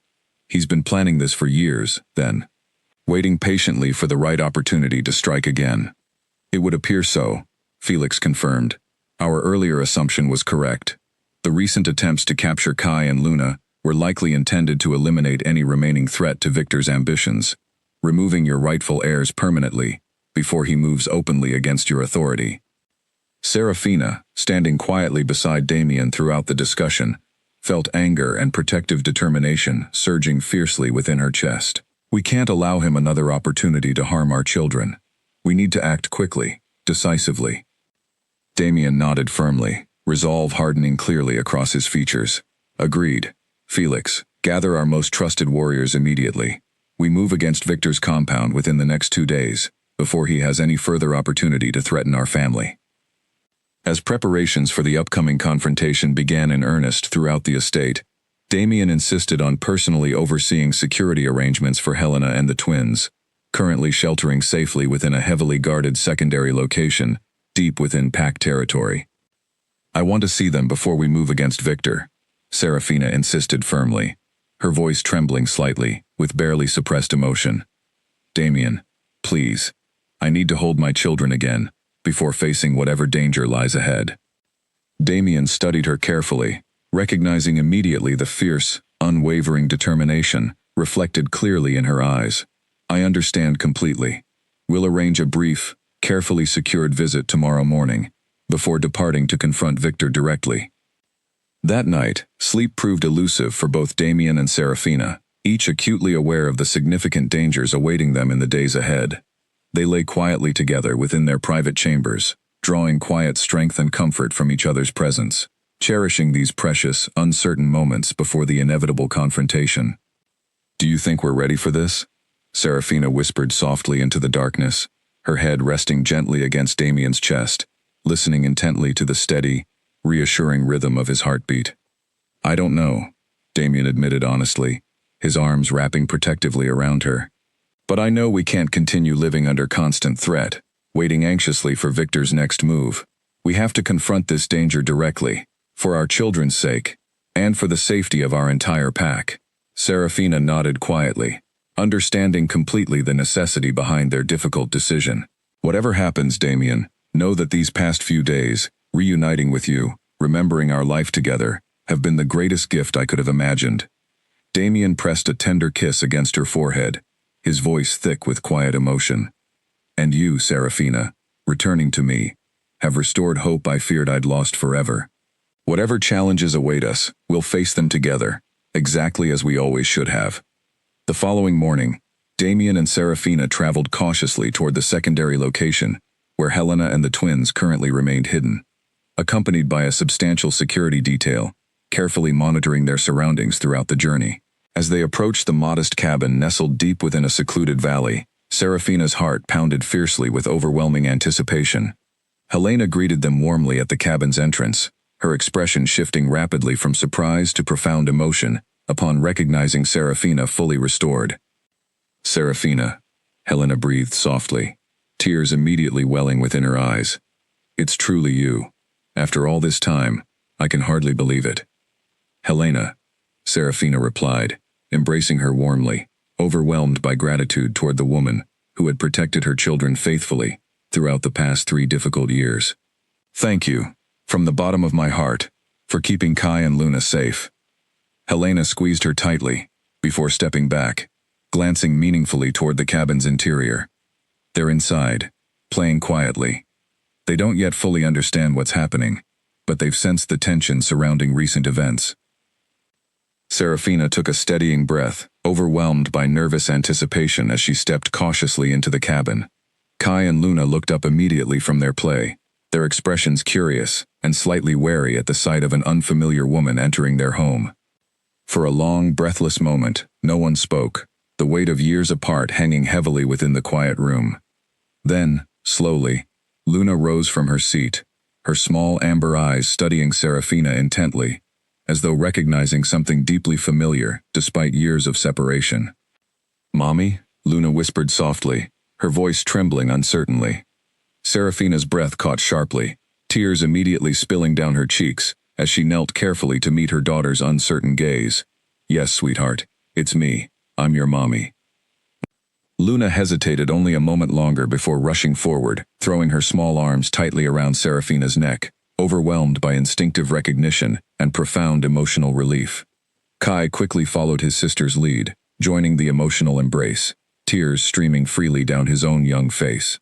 A: He's been planning this for years, then, waiting patiently for the right opportunity to strike again. It would appear so, Felix confirmed. Our earlier assumption was correct. The recent attempts to capture Kai and Luna were likely intended to eliminate any remaining threat to Victor's ambitions, removing your rightful heirs permanently before he moves openly against your authority. Serafina, standing quietly beside Damien throughout the discussion, felt anger and protective determination surging fiercely within her chest. We can't allow him another opportunity to harm our children. We need to act quickly, decisively. Damien nodded firmly, resolve hardening clearly across his features. Agreed. Felix, gather our most trusted warriors immediately. We move against Victor's compound within the next 2 days, before he has any further opportunity to threaten our family. As preparations for the upcoming confrontation began in earnest throughout the estate, Damien insisted on personally overseeing security arrangements for Helena and the twins, currently sheltering safely within a heavily guarded secondary location, deep within Pack territory. I want to see them before we move against Victor, Serafina insisted firmly, her voice trembling slightly, with barely suppressed emotion. Damien, please, I need to hold my children again, before facing whatever danger lies ahead. Damien studied her carefully, recognizing immediately the fierce, unwavering determination reflected clearly in her eyes. I understand completely. We'll arrange a brief, carefully secured visit tomorrow morning, before departing to confront Victor directly. That night, sleep proved elusive for both Damien and Serafina, each acutely aware of the significant dangers awaiting them in the days ahead. They lay quietly together within their private chambers, drawing quiet strength and comfort from each other's presence, cherishing these precious, uncertain moments before the inevitable confrontation. Do you think we're ready for this? Serafina whispered softly into the darkness, her head resting gently against Damien's chest, listening intently to the steady, reassuring rhythm of his heartbeat. I don't know, Damien admitted honestly, his arms wrapping protectively around her. But I know we can't continue living under constant threat, waiting anxiously for Victor's next move. We have to confront this danger directly, for our children's sake, and for the safety of our entire pack. Serafina nodded quietly, understanding completely the necessity behind their difficult decision. Whatever happens, Damien, know that these past few days, reuniting with you, remembering our life together, have been the greatest gift I could have imagined. Damien pressed a tender kiss against her forehead, his voice thick with quiet emotion. And you, Serafina, returning to me, have restored hope I feared I'd lost forever. Whatever challenges await us, we'll face them together, exactly as we always should have. The following morning, Damien and Serafina traveled cautiously toward the secondary location, where Helena and the twins currently remained hidden, accompanied by a substantial security detail, carefully monitoring their surroundings throughout the journey. As they approached the modest cabin nestled deep within a secluded valley, Serafina's heart pounded fiercely with overwhelming anticipation. Helena greeted them warmly at the cabin's entrance, her expression shifting rapidly from surprise to profound emotion upon recognizing Serafina fully restored. Serafina, Helena breathed softly, tears immediately welling within her eyes. It's truly you. After all this time, I can hardly believe it. Helena, Serafina replied, embracing her warmly, overwhelmed by gratitude toward the woman who had protected her children faithfully throughout the past 3 difficult years. Thank you, from the bottom of my heart, for keeping Kai and Luna safe. Helena squeezed her tightly, before stepping back, glancing meaningfully toward the cabin's interior. They're inside, playing quietly. They don't yet fully understand what's happening, but they've sensed the tension surrounding recent events. Serafina took a steadying breath, overwhelmed by nervous anticipation as she stepped cautiously into the cabin. Kai and Luna looked up immediately from their play, their expressions curious and slightly wary at the sight of an unfamiliar woman entering their home. For a long, breathless moment, no one spoke, the weight of years apart hanging heavily within the quiet room. Then, slowly, Luna rose from her seat, her small amber eyes studying Serafina intently, as though recognizing something deeply familiar despite years of separation. "Mommy?" Luna whispered softly, her voice trembling uncertainly. Serafina's breath caught sharply, tears immediately spilling down her cheeks as she knelt carefully to meet her daughter's uncertain gaze. "Yes, sweetheart, it's me. I'm your mommy." Luna hesitated only a moment longer before rushing forward, throwing her small arms tightly around Serafina's neck, overwhelmed by instinctive recognition and profound emotional relief. Kai quickly followed his sister's lead, joining the emotional embrace, tears streaming freely down his own young face.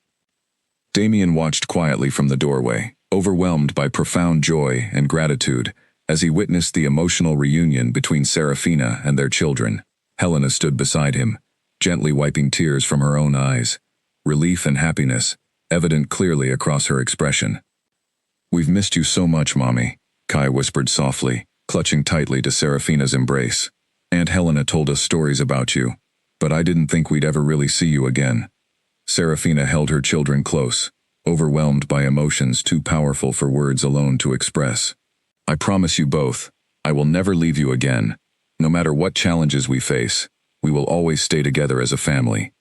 A: Damien watched quietly from the doorway, overwhelmed by profound joy and gratitude as he witnessed the emotional reunion between Serafina and their children. Helena stood beside him, gently wiping tears from her own eyes, relief and happiness evident clearly across her expression. "We've missed you so much, Mommy," Kai whispered softly, clutching tightly to Serafina's embrace. "Aunt Helena told us stories about you, but I didn't think we'd ever really see you again." Serafina held her children close, overwhelmed by emotions too powerful for words alone to express. "I promise you both, I will never leave you again. No matter what challenges we face, we will always stay together as a family."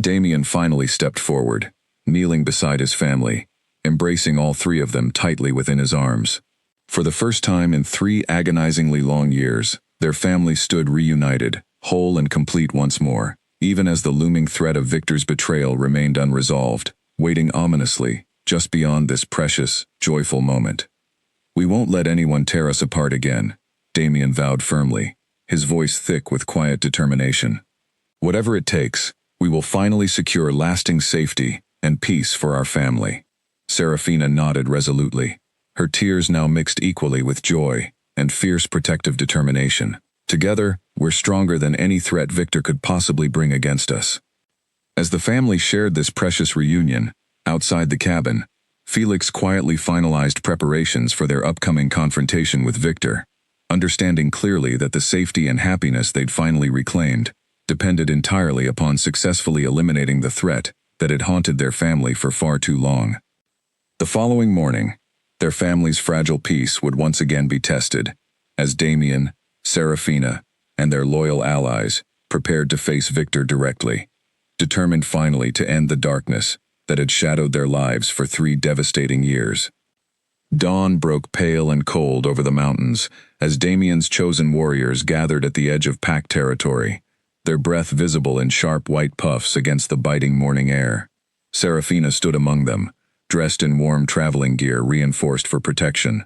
A: Damien finally stepped forward, kneeling beside his family, embracing all three of them tightly within his arms. For the first time in 3 agonizingly long years, their family stood reunited, whole and complete once more, even as the looming threat of Victor's betrayal remained unresolved, waiting ominously, just beyond this precious, joyful moment. "We won't let anyone tear us apart again," Damien vowed firmly, his voice thick with quiet determination. "Whatever it takes, we will finally secure lasting safety and peace for our family." Serafina nodded resolutely, her tears now mixed equally with joy and fierce protective determination. "Together, we're stronger than any threat Victor could possibly bring against us." As the family shared this precious reunion, outside the cabin, Felix quietly finalized preparations for their upcoming confrontation with Victor, understanding clearly that the safety and happiness they'd finally reclaimed depended entirely upon successfully eliminating the threat that had haunted their family for far too long. The following morning, their family's fragile peace would once again be tested, as Damien, Serafina, and their loyal allies prepared to face Victor directly, determined finally to end the darkness that had shadowed their lives for 3 devastating years. Dawn broke pale and cold over the mountains as Damien's chosen warriors gathered at the edge of pack territory, their breath visible in sharp white puffs against the biting morning air. Serafina stood among them, dressed in warm traveling gear reinforced for protection,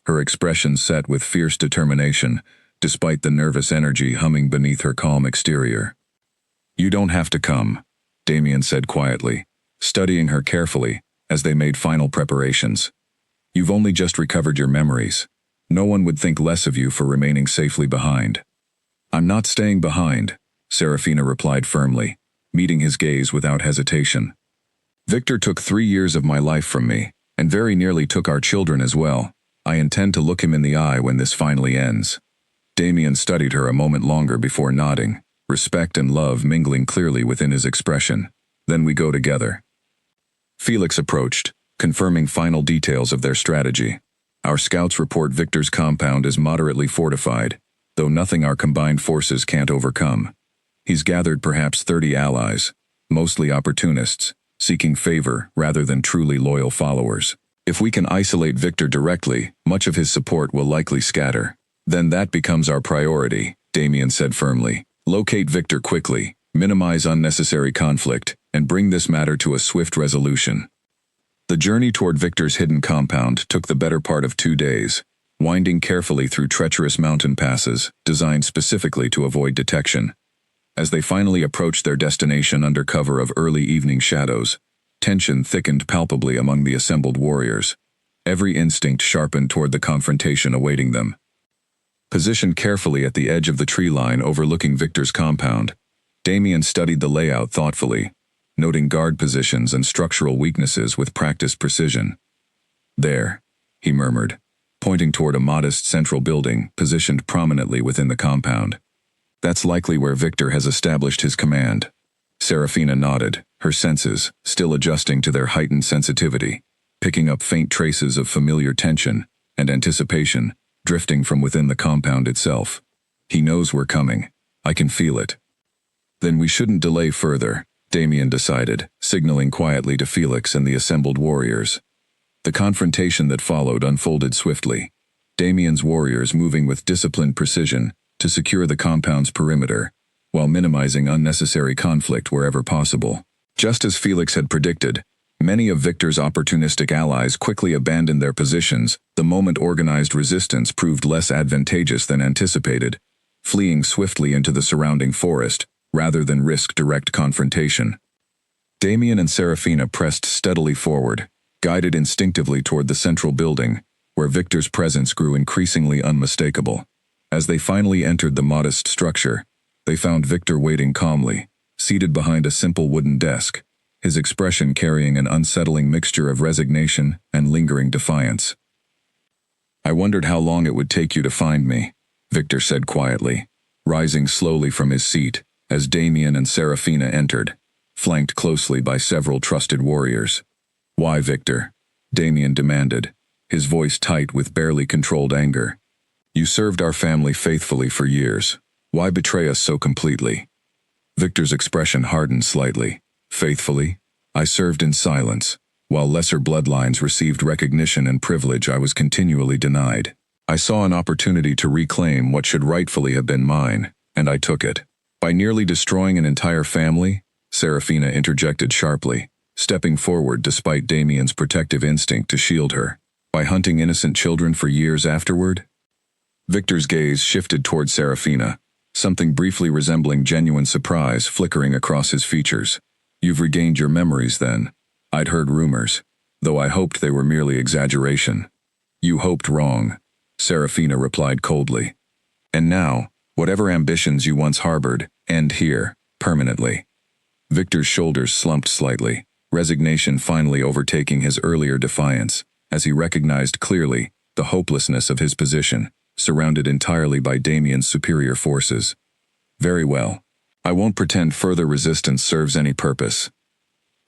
A: her expression set with fierce determination, despite the nervous energy humming beneath her calm exterior. "You don't have to come," Damien said quietly, studying her carefully as they made final preparations. "You've only just recovered your memories. No one would think less of you for remaining safely behind." "I'm not staying behind," Serafina replied firmly, meeting his gaze without hesitation. "Victor took 3 years of my life from me, and very nearly took our children as well. I intend to look him in the eye when this finally ends." Damien studied her a moment longer before nodding, respect and love mingling clearly within his expression. "Then we go together." Felix approached, confirming final details of their strategy. "Our scouts report Victor's compound is moderately fortified, though nothing our combined forces can't overcome. He's gathered perhaps 30 allies, mostly opportunists, seeking favor rather than truly loyal followers. If we can isolate Victor directly, much of his support will likely scatter. Then that becomes our priority," Damien said firmly. "Locate Victor quickly, minimize unnecessary conflict, and bring this matter to a swift resolution." The journey toward Victor's hidden compound took the better part of 2 days, winding carefully through treacherous mountain passes designed specifically to avoid detection. As they finally approached their destination under cover of early evening shadows, tension thickened palpably among the assembled warriors, every instinct sharpened toward the confrontation awaiting them. Positioned carefully at the edge of the tree line overlooking Victor's compound, Damien studied the layout thoughtfully, noting guard positions and structural weaknesses with practiced precision. "There," he murmured, pointing toward a modest central building positioned prominently within the compound. "That's likely where Victor has established his command." Serafina nodded, her senses still adjusting to their heightened sensitivity, picking up faint traces of familiar tension and anticipation drifting from within the compound itself. "He knows we're coming. I can feel it." "Then we shouldn't delay further," Damien decided, signaling quietly to Felix and the assembled warriors. The confrontation that followed unfolded swiftly, Damien's warriors moving with disciplined precision to secure the compound's perimeter, while minimizing unnecessary conflict wherever possible. Just as Felix had predicted, many of Victor's opportunistic allies quickly abandoned their positions the moment organized resistance proved less advantageous than anticipated, fleeing swiftly into the surrounding forest rather than risk direct confrontation. Damien and Serafina pressed steadily forward, guided instinctively toward the central building, where Victor's presence grew increasingly unmistakable. As they finally entered the modest structure, they found Victor waiting calmly, seated behind a simple wooden desk, his expression carrying an unsettling mixture of resignation and lingering defiance. "I wondered how long it would take you to find me," Victor said quietly, rising slowly from his seat as Damien and Serafina entered, flanked closely by several trusted warriors. "Why, Victor?" Damien demanded, his voice tight with barely controlled anger. "You served our family faithfully for years. Why betray us so completely?" Victor's expression hardened slightly. "Faithfully? I served in silence. While lesser bloodlines received recognition and privilege I was continually denied. I saw an opportunity to reclaim what should rightfully have been mine, and I took it. By nearly destroying an entire family," Serafina interjected sharply, stepping forward despite Damien's protective instinct to shield her. "By hunting innocent children for years afterward?" Victor's gaze shifted toward Serafina, something briefly resembling genuine surprise flickering across his features. "You've regained your memories then. I'd heard rumors, though I hoped they were merely exaggeration." "You hoped wrong," Serafina replied coldly. "And now, whatever ambitions you once harbored, end here, permanently." Victor's shoulders slumped slightly, resignation finally overtaking his earlier defiance, as he recognized clearly the hopelessness of his position, surrounded entirely by Damien's superior forces. "Very well. I won't pretend further resistance serves any purpose."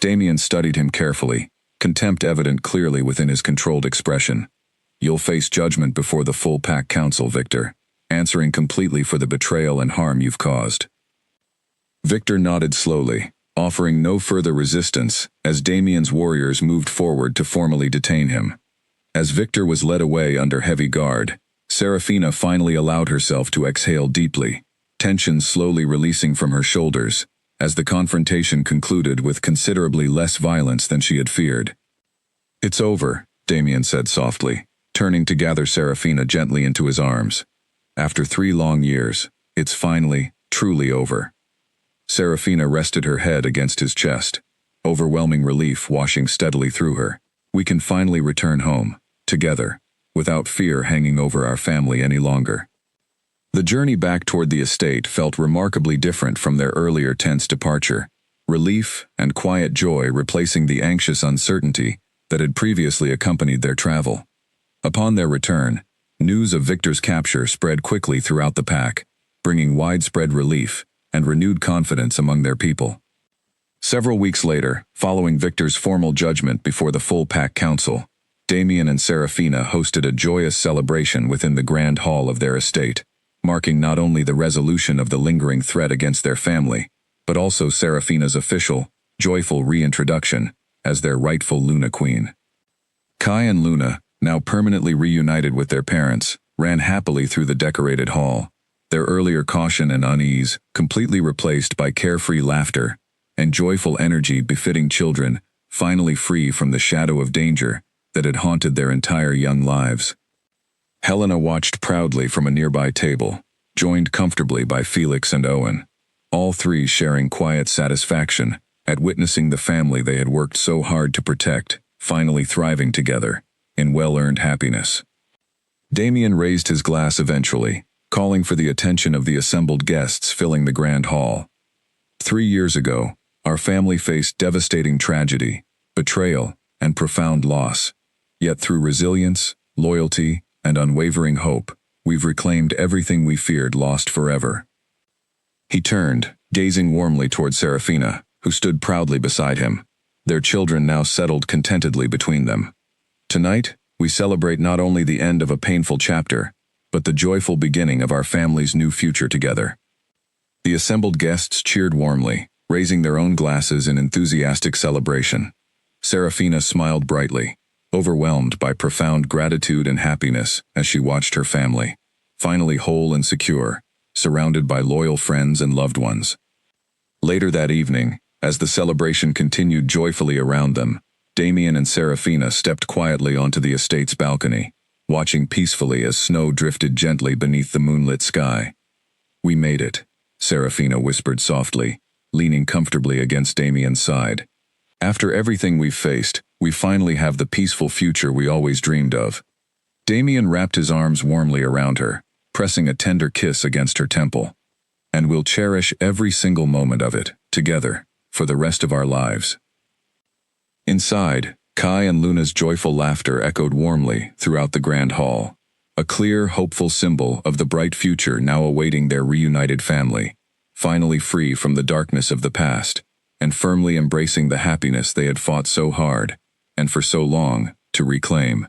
A: Damien studied him carefully, contempt evident clearly within his controlled expression. "You'll face judgment before the full Pack Council, Victor, answering completely for the betrayal and harm you've caused." Victor nodded slowly, offering no further resistance as Damien's warriors moved forward to formally detain him. As Victor was led away under heavy guard, Serafina finally allowed herself to exhale deeply, tension slowly releasing from her shoulders, as the confrontation concluded with considerably less violence than she had feared. "It's over," Damien said softly, turning to gather Serafina gently into his arms. "After 3 long years, it's finally, truly over." Serafina rested her head against his chest, overwhelming relief washing steadily through her. "We can finally return home, together, without fear hanging over our family any longer." The journey back toward the estate felt remarkably different from their earlier tense departure, relief and quiet joy replacing the anxious uncertainty that had previously accompanied their travel. Upon their return, news of Victor's capture spread quickly throughout the pack, bringing widespread relief and renewed confidence among their people. Several weeks later, following Victor's formal judgment before the full Pack Council, Damien and Serafina hosted a joyous celebration within the grand hall of their estate, marking not only the resolution of the lingering threat against their family, but also Serafina's official, joyful reintroduction as their rightful Luna Queen. Kai and Luna, now permanently reunited with their parents, ran happily through the decorated hall, their earlier caution and unease completely replaced by carefree laughter and joyful energy befitting children, finally free from the shadow of danger that had haunted their entire young lives. Helena watched proudly from a nearby table, joined comfortably by Felix and Owen, all three sharing quiet satisfaction at witnessing the family they had worked so hard to protect, finally thriving together, in well-earned happiness. Damien raised his glass eventually, calling for the attention of the assembled guests filling the grand hall. 3 years ago, our family faced devastating tragedy, betrayal, and profound loss. Yet through resilience, loyalty, and unwavering hope, we've reclaimed everything we feared lost forever. He turned, gazing warmly toward Serafina, who stood proudly beside him, their children now settled contentedly between them. Tonight, we celebrate not only the end of a painful chapter, but the joyful beginning of our family's new future together. The assembled guests cheered warmly, raising their own glasses in enthusiastic celebration. Serafina smiled brightly, overwhelmed by profound gratitude and happiness as she watched her family, finally whole and secure, surrounded by loyal friends and loved ones. Later that evening, as the celebration continued joyfully around them, Damien and Serafina stepped quietly onto the estate's balcony, watching peacefully as snow drifted gently beneath the moonlit sky. "We made it," Serafina whispered softly, leaning comfortably against Damien's side. "After everything we've faced, we finally have the peaceful future we always dreamed of." Damien wrapped his arms warmly around her, pressing a tender kiss against her temple. "And we'll cherish every single moment of it, together, for the rest of our lives." Inside, Kai and Luna's joyful laughter echoed warmly throughout the grand hall, a clear, hopeful symbol of the bright future now awaiting their reunited family, finally free from the darkness of the past, and firmly embracing the happiness they had fought so hard, and for so long, to reclaim.